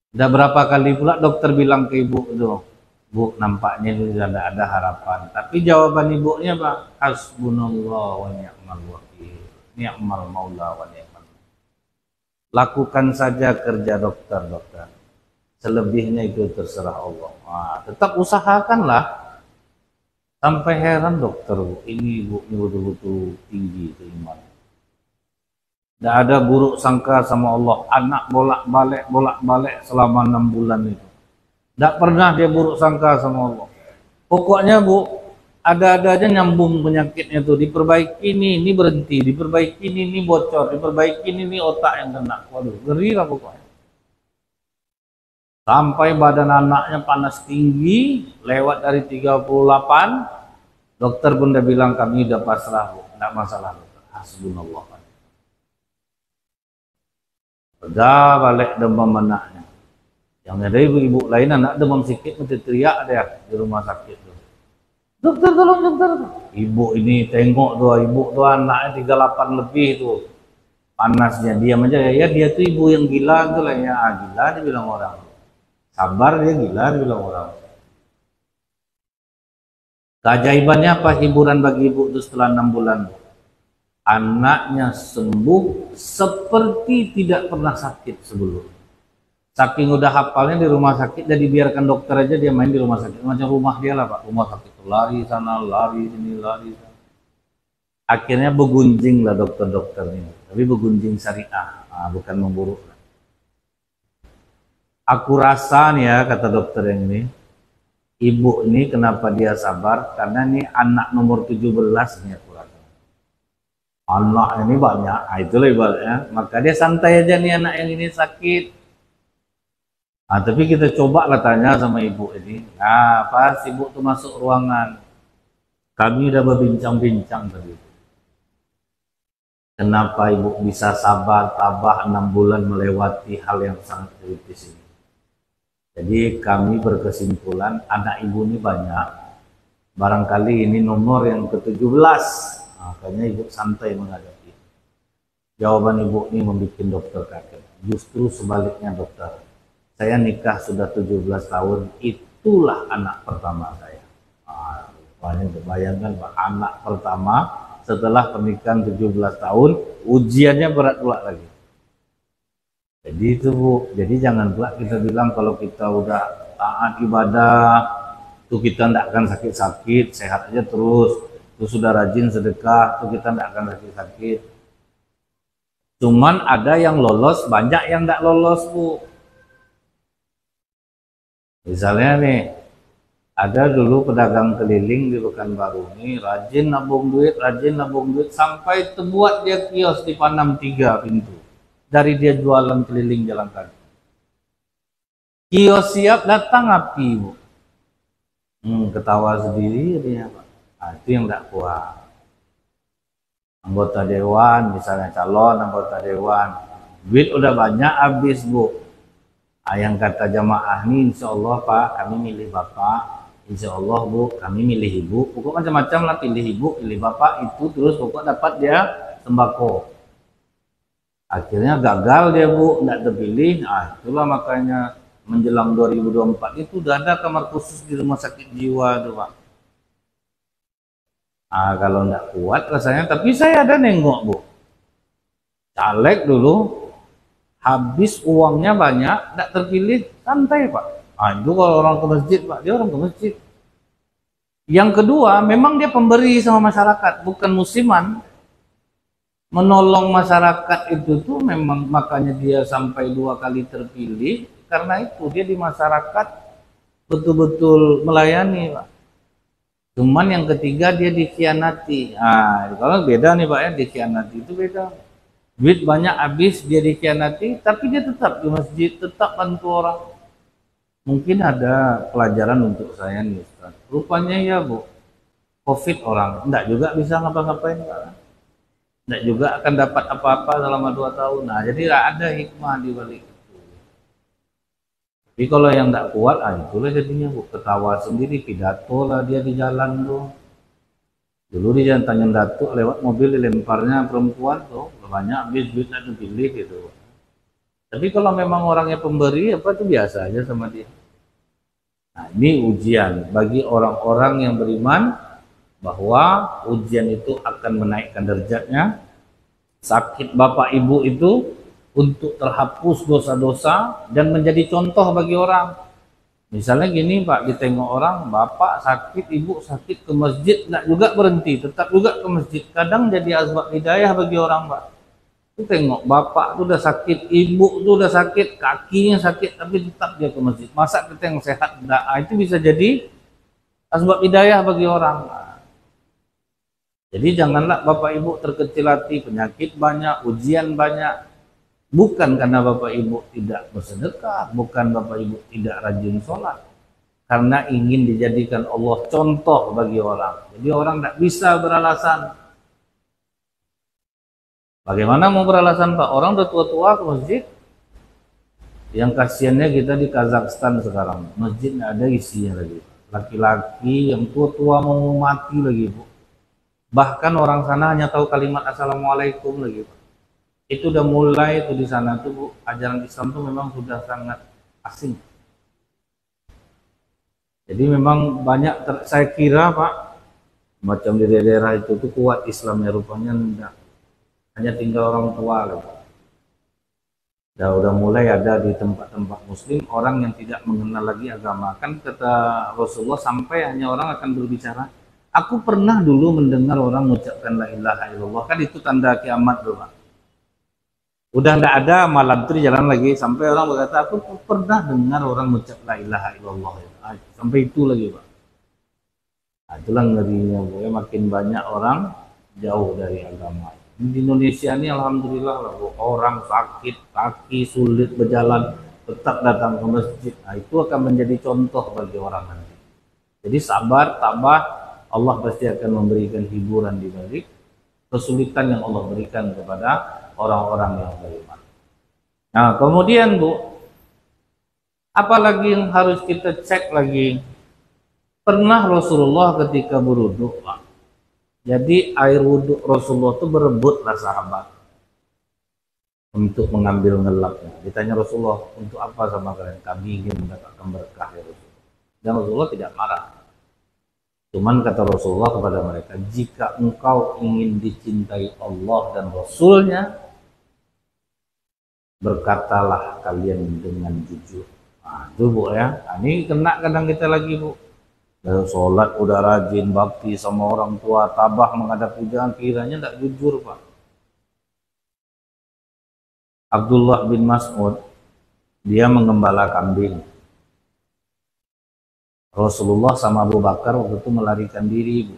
Udah berapa kali pula dokter bilang ke ibu tuh, Bu, nampaknya ini sudah tidak ada harapan. Tapi jawaban ibunya Pak, hasbunallah wa ni'mal wakil, ni'mal maula wa ni'mal. Lakukan saja kerja dokter. Selebihnya itu terserah Allah. Nah, tetap usahakanlah. Sampai heran dokter, ini ibunya betul-betul tinggi keimanan. Tidak ada buruk sangka sama Allah. Anak bolak-balik selama 6 bulan itu. Tidak pernah dia buruk sangka sama Allah. Pokoknya Bu, ada-ada aja nyambung penyakitnya tuh. Diperbaiki ini berhenti. Diperbaiki ini bocor. Diperbaiki ini otak yang kena. Waduh, ngeri lah pokoknya. Sampai badan anaknya panas tinggi, lewat dari 38. Dokter pun udah bilang, kami udah pasrah Bu. Tidak masalah dokter. Hasbunallah. Udah balik demam anaknya. Yang ada ibu-ibu lain anak demam sedikit mesti teriak dia di rumah sakit tuh. Dokter tolong dokter. Ibu ini tengok tuh, ibu tuh anaknya 38 lebih tuh. Panasnya diam aja ya, dia tuh ibu yang gila tuh lah ya. Gila dibilang orang. Sabar dia gila dibilang orang. Keajaibannya apa hiburan bagi ibu itu setelah 6 bulan? Anaknya sembuh seperti tidak pernah sakit sebelumnya. Saking udah hafalnya di rumah sakit, dan dibiarkan dokter aja dia main di rumah sakit. Macam rumah dia lah Pak, rumah sakit lari sana, lari sini, lari sana. Akhirnya begunjing lah dokter-dokter ini, tapi begunjing syariah, bukan memburuk. Aku rasa nih ya, kata dokter yang ini, ibu ini kenapa dia sabar, karena ini anak nomor 17 nih aku rasa. Anak ini banyak, itulah ibaratnya, maka dia santai aja nih anak yang ini sakit. Tapi kita coba lah tanya sama ibu ini. Pas ibu tuh masuk ruangan, kami udah berbincang-bincang tadi. Kenapa ibu bisa sabar, tabah 6 bulan melewati hal yang sangat kritis ini? Jadi kami berkesimpulan anak ibu ini banyak. Barangkali ini nomor yang ke-17. Makanya ibu santai menghadapi. Jawaban ibu ini membuat dokter kaget. Justru sebaliknya dokter. Saya nikah sudah 17 tahun, itulah anak pertama saya. Bayangkan Pak, anak pertama setelah pernikahan 17 tahun, ujiannya berat pula lagi. Jadi itu Bu, jadi jangan pula kita bilang kalau kita udah taat ibadah, tuh kita tidak akan sakit-sakit, sehat aja terus. Tuh sudah rajin sedekah, tuh kita tidak akan sakit-sakit. Cuman ada yang lolos, banyak yang tidak lolos Bu. Misalnya nih, ada dulu pedagang keliling di Pekanbaru ini, rajin nabung duit, sampai terbuat dia kios di Panam 3 pintu. Dari dia jualan keliling jalan kaki. Kios siap, datang api Bu. Ketawa sendiri dia Pak. Nah, itu yang tidak kuat. Anggota dewan, misalnya calon anggota dewan, duit udah banyak habis Bu. Yang kata jamaah nih, insya Allah Pak, kami milih Bapak, insya Allah Bu, kami milih Ibu. Pokok macam-macam lah, pilih Ibu, pilih Bapak itu, terus pokok dapat dia sembako. Akhirnya gagal dia Bu, tidak terpilih. Nah, itulah makanya menjelang 2024 itu udah ada kamar khusus di rumah sakit jiwa tuh Pak. Kalau tidak kuat rasanya, tapi saya ada nengok Bu, caleg dulu habis uangnya banyak, tidak terpilih, santai Pak. Itu kalau orang ke masjid Pak, dia orang ke masjid. Yang kedua, memang dia pemberi sama masyarakat, bukan musiman. Menolong masyarakat itu tuh memang makanya dia sampai 2 kali terpilih, karena itu dia di masyarakat betul-betul melayani Pak. Cuman yang ketiga dia dikhianati. Kalau beda nih Pak ya, dikhianati itu beda. Duit banyak habis, dia dikhianati, tapi dia tetap di masjid, tetap bantu orang. Mungkin ada pelajaran untuk saya nih Ustaz. Rupanya ya Bu, COVID orang, enggak juga bisa ngapa-ngapain Pak. Enggak juga akan dapat apa-apa selama 2 tahun. Nah, jadi ada hikmah di balik itu. Tapi kalau yang enggak kuat, itulah jadinya Bu, ketawa sendiri, pidato lah dia di jalan tuh. Dulu di Jalan Tanjung Datuk lewat mobil dilemparnya perempuan tuh, banyak habis duit tidak dipilih gitu. Tapi kalau memang orangnya pemberi, apa itu biasa aja sama dia. Nah, ini ujian bagi orang-orang yang beriman, bahwa ujian itu akan menaikkan derajatnya. Sakit bapak ibu itu untuk terhapus dosa-dosa dan menjadi contoh bagi orang. Misalnya gini Pak, ditengok orang, bapak sakit, ibu sakit, ke masjid, tidak juga berhenti, tetap juga ke masjid. Kadang jadi asbab hidayah bagi orang Pak. Itu tengok, bapak itu udah sakit, ibu itu udah sakit, kakinya sakit, tapi tetap dia ke masjid. Masa kita yang sehat, tidak, itu bisa jadi asbab hidayah bagi orang. Jadi janganlah bapak ibu terkecil hati, penyakit banyak, ujian banyak. Bukan karena bapak ibu tidak bersedekah, bukan bapak ibu tidak rajin sholat, karena ingin dijadikan Allah contoh bagi orang. Jadi orang tidak bisa beralasan. Bagaimana mau beralasan Pak? Orang udah tua-tua ke masjid. Yang kasihannya kita di Kazakhstan sekarang, masjid nggak ada isinya lagi. Laki-laki yang tua-tua mau mati lagi Bu. Bahkan orang sana hanya tahu kalimat Assalamualaikum lagi Pak. Itu udah mulai tuh di sana tuh Bu, ajaran Islam tuh memang sudah sangat asing. Jadi memang banyak, saya kira Pak, macam di daerah itu tuh kuat Islamnya, rupanya enggak. Hanya tinggal orang tua loh. Udah mulai ada di tempat-tempat muslim orang yang tidak mengenal lagi agama. Kan kata Rasulullah, sampai hanya orang akan berbicara, aku pernah dulu mendengar orang mengucapkan la ilaha illallah, kan itu tanda kiamat tuh Pak. Udah nggak ada, malam itu di jalan lagi, sampai orang berkata, aku pernah dengar orang mengucap la ilaha illallah. Sampai itu lagi Pak. Nah, itulah ngerinya Bu, ya, makin banyak orang jauh dari agama. Di Indonesia ini alhamdulillah lah Bu, orang sakit kaki sulit berjalan tetap datang ke masjid. Nah, itu akan menjadi contoh bagi orang nanti. Jadi sabar, tabah, Allah pasti akan memberikan hiburan di balik kesulitan yang Allah berikan kepada orang-orang yang beriman. Nah, kemudian Bu, apalagi yang harus kita cek lagi? Pernah Rasulullah ketika berwudu Pak. Jadi air wudhu Rasulullah itu berebutlah sahabat. untuk mengambil ngelapnya. Ditanya Rasulullah, untuk apa sama kalian? Kami ingin mendapatkan berkah ya Rasulullah. Dan Rasulullah tidak marah. Cuman kata Rasulullah kepada mereka, jika engkau ingin dicintai Allah dan Rasulnya, berkatalah kalian dengan jujur. Nah, itu Bu ya. Nah, ini kena kadang kita lagi Bu. Sholat udah rajin, bakti sama orang tua, tabah menghadap ujian, kiranya tidak jujur Pak. Abdullah bin Mas'ud, dia menggembala kambing. Rasulullah sama Abu Bakar waktu itu melarikan diri Bu.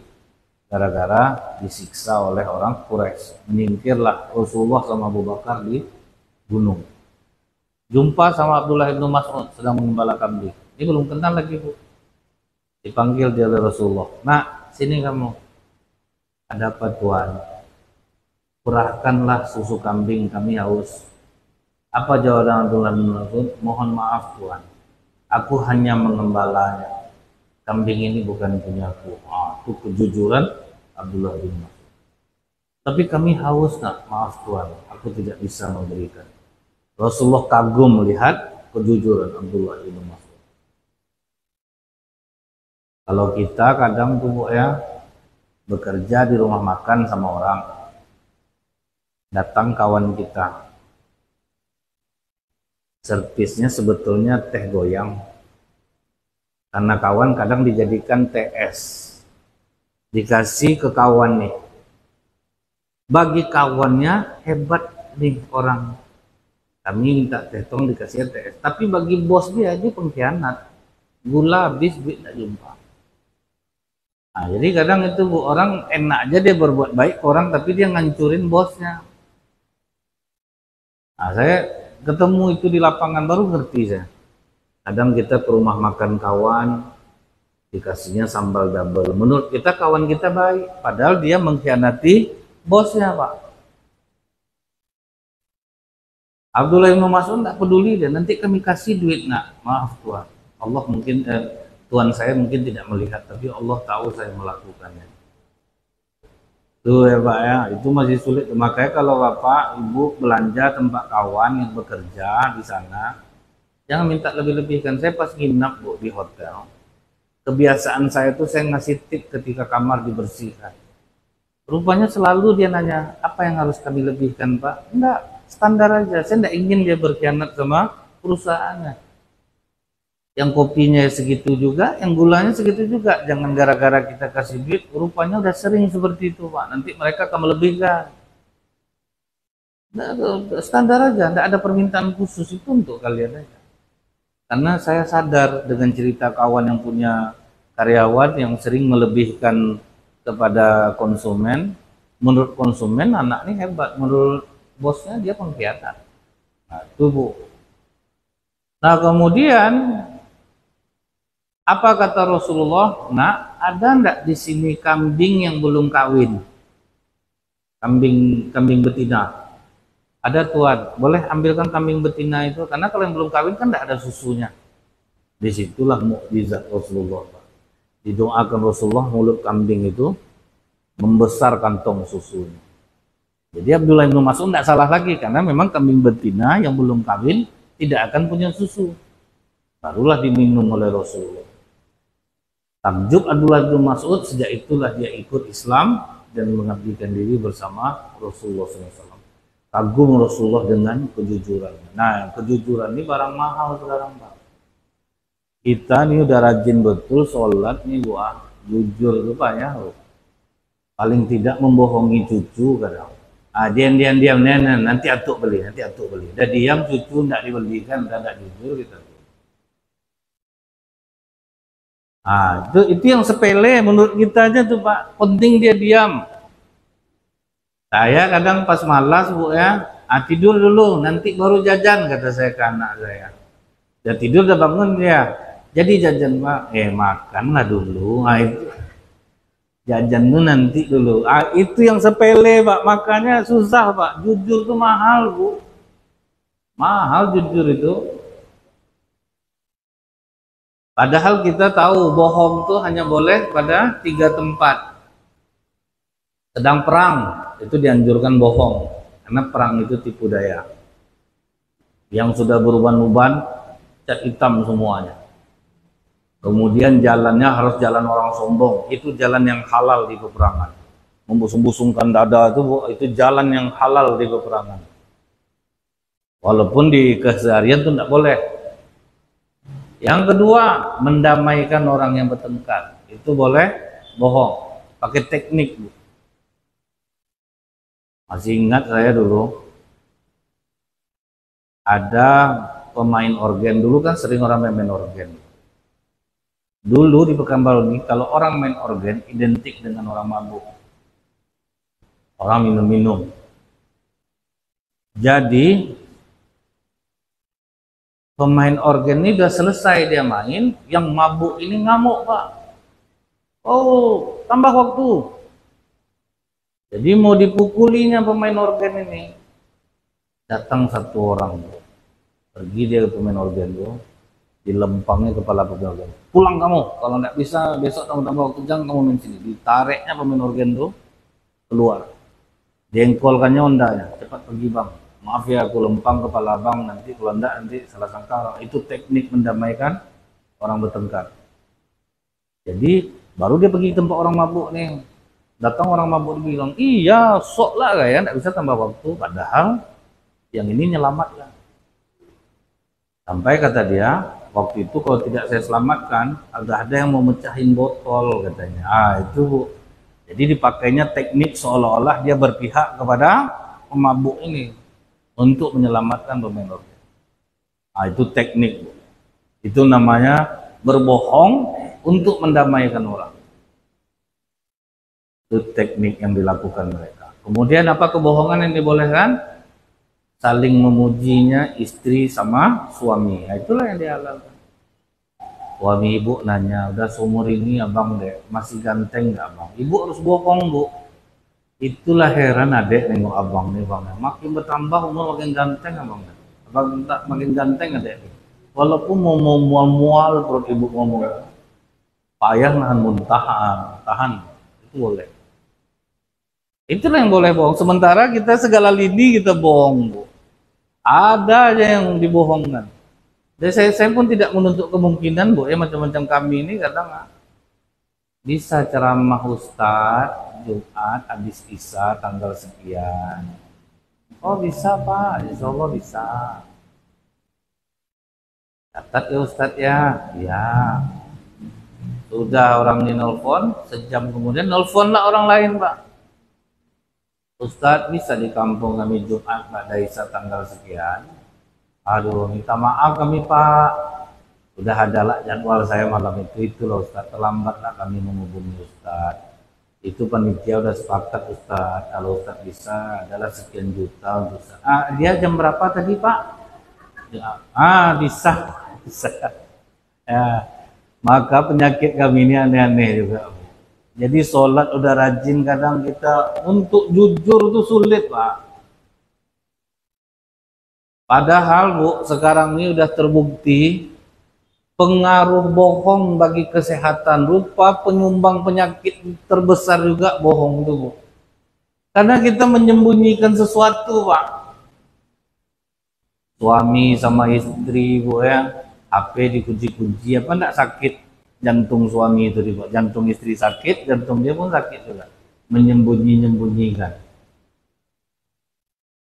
Gara-gara disiksa oleh orang Quraisy. Menyingkirlah Rasulullah sama Abu Bakar di gunung. Jumpa sama Abdullah bin Mas'ud sedang menggembala kambing. Ini belum kenal lagi Bu. Dipanggil dia oleh Rasulullah. Nak, sini kamu. Ada apa Tuhan? Kurahkanlah susu kambing, kami haus. Apa jawaban Abdullah bin Mas'ud? Mohon maaf Tuhan. Aku hanya mengembalanya. Kambing ini bukan punyaku. Itu kejujuran Abdullah bin Mas'ud. Tapi kami haus nak. Maaf Tuhan. Aku tidak bisa memberikan. Rasulullah kagum melihat kejujuran Abdullah bin Mas'ud. Kalau kita kadang tuh ya bekerja di rumah makan sama orang, datang kawan kita, servisnya sebetulnya teh goyang, karena kawan kadang dijadikan TS, dikasih ke kawan nih, bagi kawannya hebat nih orang, kami minta teh tong dikasih TS, tapi bagi bos dia pengkhianat, gula habis duit tak jumpa. Nah, jadi kadang itu Bu, orang enak aja dia berbuat baik ke orang tapi dia ngancurin bosnya. Nah, saya ketemu itu di lapangan baru ngerti saya. Kadang kita ke rumah makan kawan dikasihnya sambal double. Menurut kita kawan kita baik, padahal dia mengkhianati bosnya Pak. Abdullah bin Mas'ud tidak peduli dia, nanti kami kasih duit nak. Maaf Tuhan, Allah mungkin Tuhan saya mungkin tidak melihat, tapi Allah tahu saya melakukannya. Tuh ya Pak ya, itu masih sulit. Makanya kalau Bapak, Ibu belanja tempat kawan yang bekerja di sana, jangan minta lebih-lebihkan. Saya pas nginap Bu di hotel, kebiasaan saya itu saya ngasih tip ketika kamar dibersihkan. Rupanya selalu dia nanya, apa yang harus kami lebihkan Pak? Enggak, standar aja. Saya enggak ingin dia berkhianat sama perusahaannya. Yang kopinya segitu juga, yang gulanya segitu juga. Jangan gara-gara kita kasih duit, rupanya udah sering seperti itu Pak. Nanti mereka akan melebihkan. Standar aja, tidak ada permintaan khusus, itu untuk kalian aja. Karena saya sadar dengan cerita kawan yang punya karyawan yang sering melebihkan kepada konsumen. Menurut konsumen anak ini hebat, menurut bosnya dia pengkhianat. Nah itu Bu. Nah kemudian apa kata Rasulullah? Nah, ada enggak di sini kambing yang belum kawin? Kambing betina. Ada Tuhan. Boleh ambilkan kambing betina itu, karena kalau yang belum kawin kan enggak ada susunya. Disitulah mukjizat Rasulullah. Didoakan Rasulullah, mulut kambing itu membesar kantong susunya. Jadi Abdullah bin Mas'ud enggak salah lagi, karena memang kambing betina yang belum kawin tidak akan punya susu. Barulah diminum oleh Rasulullah. Takjub Abdullah bin Mas'ud, sejak itulah dia ikut Islam dan mengabdikan diri bersama Rasulullah SAW. Kagum Rasulullah dengan kejujurannya. Nah, kejujuran ini barang mahal sekarang Pak. Kita nih udah rajin betul sholat nih buah jujur tuh Pak ya. Paling tidak membohongi cucu kadang. Diam, nanti atuk beli. Udah diam cucu nggak dibelikan, udah nggak jujur kita. Itu yang sepele menurut kita aja tuh Pak, penting dia diam. Saya kadang pas malas Bu ya, tidur dulu nanti baru jajan, kata saya ke anak saya. Dia tidur udah bangun dia, jadi jajan Pak, makanlah dulu. Itu jajan tuh nanti dulu. Itu yang sepele Pak, makanya susah Pak. Jujur tuh mahal Bu, mahal jujur itu. Padahal kita tahu bohong tuh hanya boleh pada 3 tempat. Sedang perang itu dianjurkan bohong, karena perang itu tipu daya. yang sudah beruban-uban, cat hitam semuanya. Kemudian jalannya harus jalan orang sombong, itu jalan yang halal di peperangan. Membusung-busungkan dada itu jalan yang halal di peperangan. Walaupun di keseharian itu tidak boleh. Yang kedua, mendamaikan orang yang bertengkar. Itu boleh bohong, pakai teknik. Masih ingat saya dulu, ada pemain organ, dulu kan sering orang main organ. Dulu di Pekanbaru ini, kalau orang main organ, identik dengan orang mabuk. Orang minum-minum. Jadi, pemain organ ini udah selesai dia main, yang mabuk ini ngamuk, Pak. Oh, tambah waktu. Jadi mau dipukulinya pemain organ ini. Datang satu orang, pergi dia ke pemain organ itu, dilempangnya kepala pemain organ. Pulang kamu, kalau nggak bisa besok kamu tambah waktu, jangan kamu main sini. Ditariknya pemain organ itu keluar, jengkolkannya ondanya, cepat pergi bang. Maaf ya, aku lempang kepala bang, nanti kalau enggak nanti salah sangka orang. Itu teknik mendamaikan orang bertengkar. Jadi baru dia pergi tempat orang mabuk nih. Datang orang mabuk bilang, iya sok lah ya, enggak bisa tambah waktu. Padahal yang ini nyelamatkan. Sampai kata dia, waktu itu kalau tidak saya selamatkan, ada yang mau mecahin botol katanya. Itu Bu. Jadi dipakainya teknik seolah-olah dia berpihak kepada pemabuk ini untuk menyelamatkan pemain organ. Itu teknik, Bu. Itu namanya berbohong untuk mendamaikan orang. Itu teknik yang dilakukan mereka. Kemudian apa kebohongan yang dibolehkan? Saling memujinya istri sama suami. Itulah yang dihalalkan. Suami ibu nanya, udah seumur ini abang dek, masih ganteng nggak abang? Ibu harus bohong Bu. Itulah heran adek nengok abang nih bang. Makin bertambah umur makin ganteng abang. Abang tak makin ganteng adek. Walaupun mau mual-mual perut ibu ngomong, payah nahan muntah, tahan, itu boleh. Itulah yang boleh bohong. Sementara kita segala lini kita bohong Bu. Ada aja yang dibohongkan. Jadi saya pun tidak menuntut kemungkinan Bu, ya macam-macam kami ini kadang bisa ceramah Ustadz Jumat habis Isya tanggal sekian. Oh bisa Pak, insya Allah bisa. Catat ya Ustadz ya. Ya. Sudah orang ini nelfon, sejam kemudian nelfonlah orang lain Pak. Ustadz bisa di kampung kami Jumat Mbak Daisa tanggal sekian. Aduh minta maaf kami Pak, udah adalah jadwal saya malam itu loh Ustadz, terlambatlah kami menghubungi Ustadz. Itu panitia udah sepakat Ustadz, kalau Ustadz bisa adalah sekian juta untuk Ustadz. Dia jam berapa tadi Pak? Bisa. Ya, maka penyakit kami ini aneh-aneh juga. Jadi sholat udah rajin, kadang kita untuk jujur itu sulit Pak. Padahal Bu, sekarang ini udah terbukti pengaruh bohong bagi kesehatan, rupa penyumbang penyakit terbesar juga bohong itu Bu. Karena kita menyembunyikan sesuatu Pak. Suami sama istri Bu ya, HP dikunci-kunci apa enggak sakit? Jantung suami itu dibuat, jantung istri sakit, jantung dia pun sakit juga. Menyembunyikan.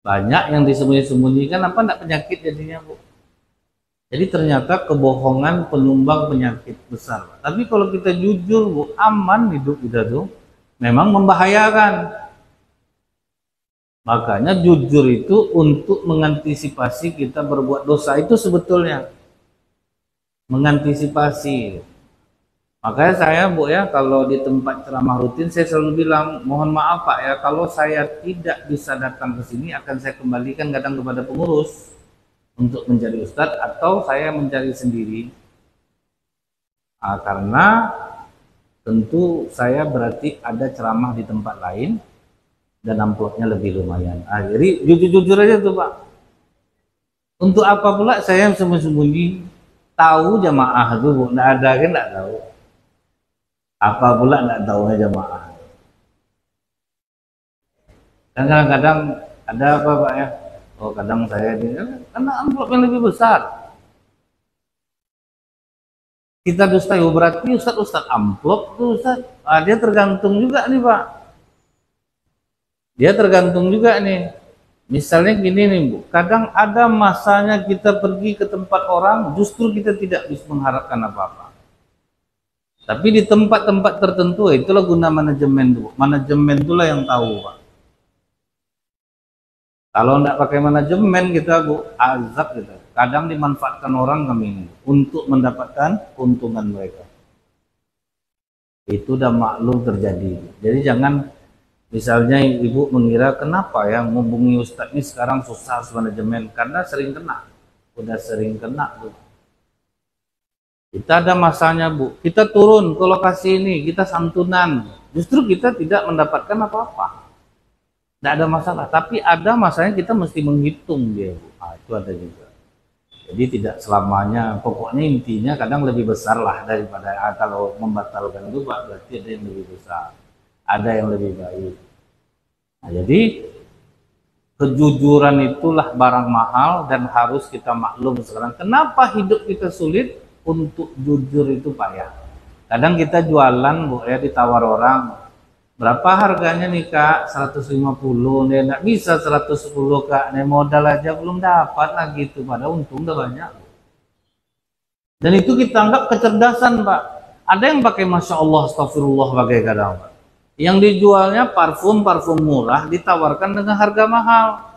Banyak yang disembunyikan apa enggak penyakit jadinya Bu. Jadi ternyata kebohongan penyumbang penyakit besar. Tapi kalau kita jujur Bu, aman hidup kita tuh, memang membahayakan. Makanya jujur itu untuk mengantisipasi kita berbuat dosa itu sebetulnya. Mengantisipasi. Makanya saya Bu ya, kalau di tempat ceramah rutin saya selalu bilang, mohon maaf Pak ya, kalau saya tidak bisa datang ke sini akan saya kembalikan kadang kepada pengurus untuk mencari ustadz atau saya mencari sendiri. Karena tentu saya berarti ada ceramah di tempat lain dan amplopnya lebih lumayan. Jadi jujur-jujur aja tuh Pak. Untuk apa pula saya sembunyi tahu jamaah itu Bu, nggak ada kan nggak tahu. Apa pula nggak tahunya jamaah. Dan kadang-kadang ada apa Pak ya, Oh kadang saya karena amplop yang lebih besar. Kita dusta, berarti Ustadz amplop tuh Ustadz, dia tergantung juga nih Pak. Dia tergantung juga nih. Misalnya gini nih Bu, kadang ada masanya kita pergi ke tempat orang, justru kita tidak bisa mengharapkan apa-apa. Tapi di tempat-tempat tertentu, itulah guna manajemen Bu. Manajemen itulah yang tahu Pak. Kalau tidak pakai manajemen kita Bu, azab kita. Kadang dimanfaatkan orang kami untuk mendapatkan keuntungan mereka. Itu udah maklum terjadi. Jadi jangan misalnya ibu mengira kenapa ya menghubungi Ustadz ini sekarang susah manajemen, karena sering kena, udah sering kena Bu. Kita ada masanya Bu, kita turun ke lokasi ini, kita santunan, justru kita tidak mendapatkan apa-apa. Tidak ada masalah, tapi ada masanya kita mesti menghitung dia Bu. Itu ada juga. Jadi tidak selamanya, pokoknya intinya kadang lebih besar lah daripada kalau membatalkan itu Pak, berarti ada yang lebih besar, ada yang lebih baik. Nah, jadi kejujuran itulah barang mahal dan harus kita maklum sekarang. Kenapa hidup kita sulit? Untuk jujur itu payah. Kadang kita jualan Bu ya, ditawar orang, berapa harganya nih Kak? 150, nih enggak bisa 110 Kak, nih modal aja belum dapat lagi itu, padahal untung udah banyak. Dan itu kita anggap kecerdasan Pak. Ada yang pakai Masya Allah, Astagfirullah pakai kadang Pak. Yang dijualnya parfum murah ditawarkan dengan harga mahal.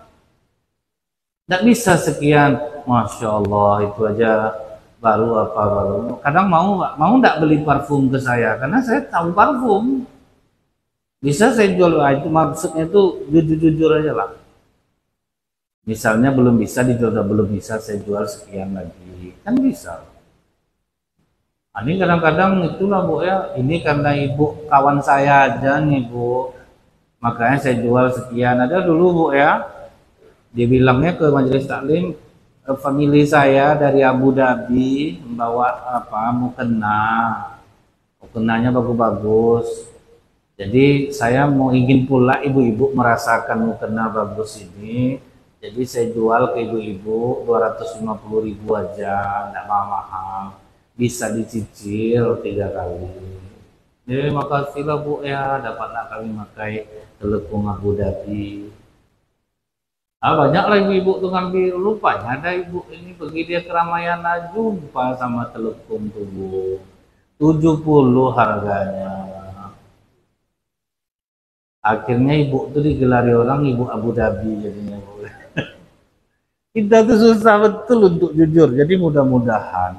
Tidak bisa sekian, Masya Allah itu aja baru apa baru. Kadang mau nggak beli parfum ke saya karena saya tahu parfum. Bisa saya jual, itu maksudnya itu jujur-jujur aja lah. Misalnya belum bisa dijual, belum bisa saya jual sekian lagi, kan bisa. Nah, ini kadang-kadang itulah Bu ya, ini karena ibu kawan saya aja nih Bu, makanya saya jual sekian. Ada dulu Bu ya, dibilangnya ke majelis taklim, family saya dari Abu Dhabi membawa apa mukenanya bagus-bagus. Jadi saya ingin pula ibu-ibu merasakan mukena bagus ini. Jadi saya jual ke ibu-ibu 250.000 aja, tidak mahal, bisa dicicil 3 kali. Jadi makasihlah Bu ya, dapatlah kami pakai telepon Abu Dhabi. Banyak lah ibu-ibu tuh ngambil, lupanya ada ibu ini pergi dia ke Ramayana jumpa sama telepon tubuh 70 harganya. Akhirnya ibu tuh digelari orang ibu Abu Dhabi jadinya. Kita tuh susah betul untuk jujur. Jadi mudah-mudahan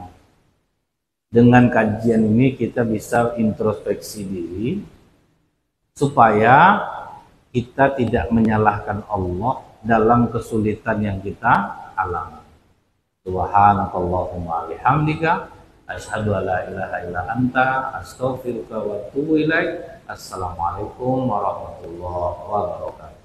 dengan kajian ini kita bisa introspeksi diri supaya kita tidak menyalahkan Allah dalam kesulitan yang kita alami. Subhanakallahumma bihamdika asyhadu an la ilaha illa anta astaghfiruka wa atubu ilaik. Assalamualaikum warahmatullahi wabarakatuh.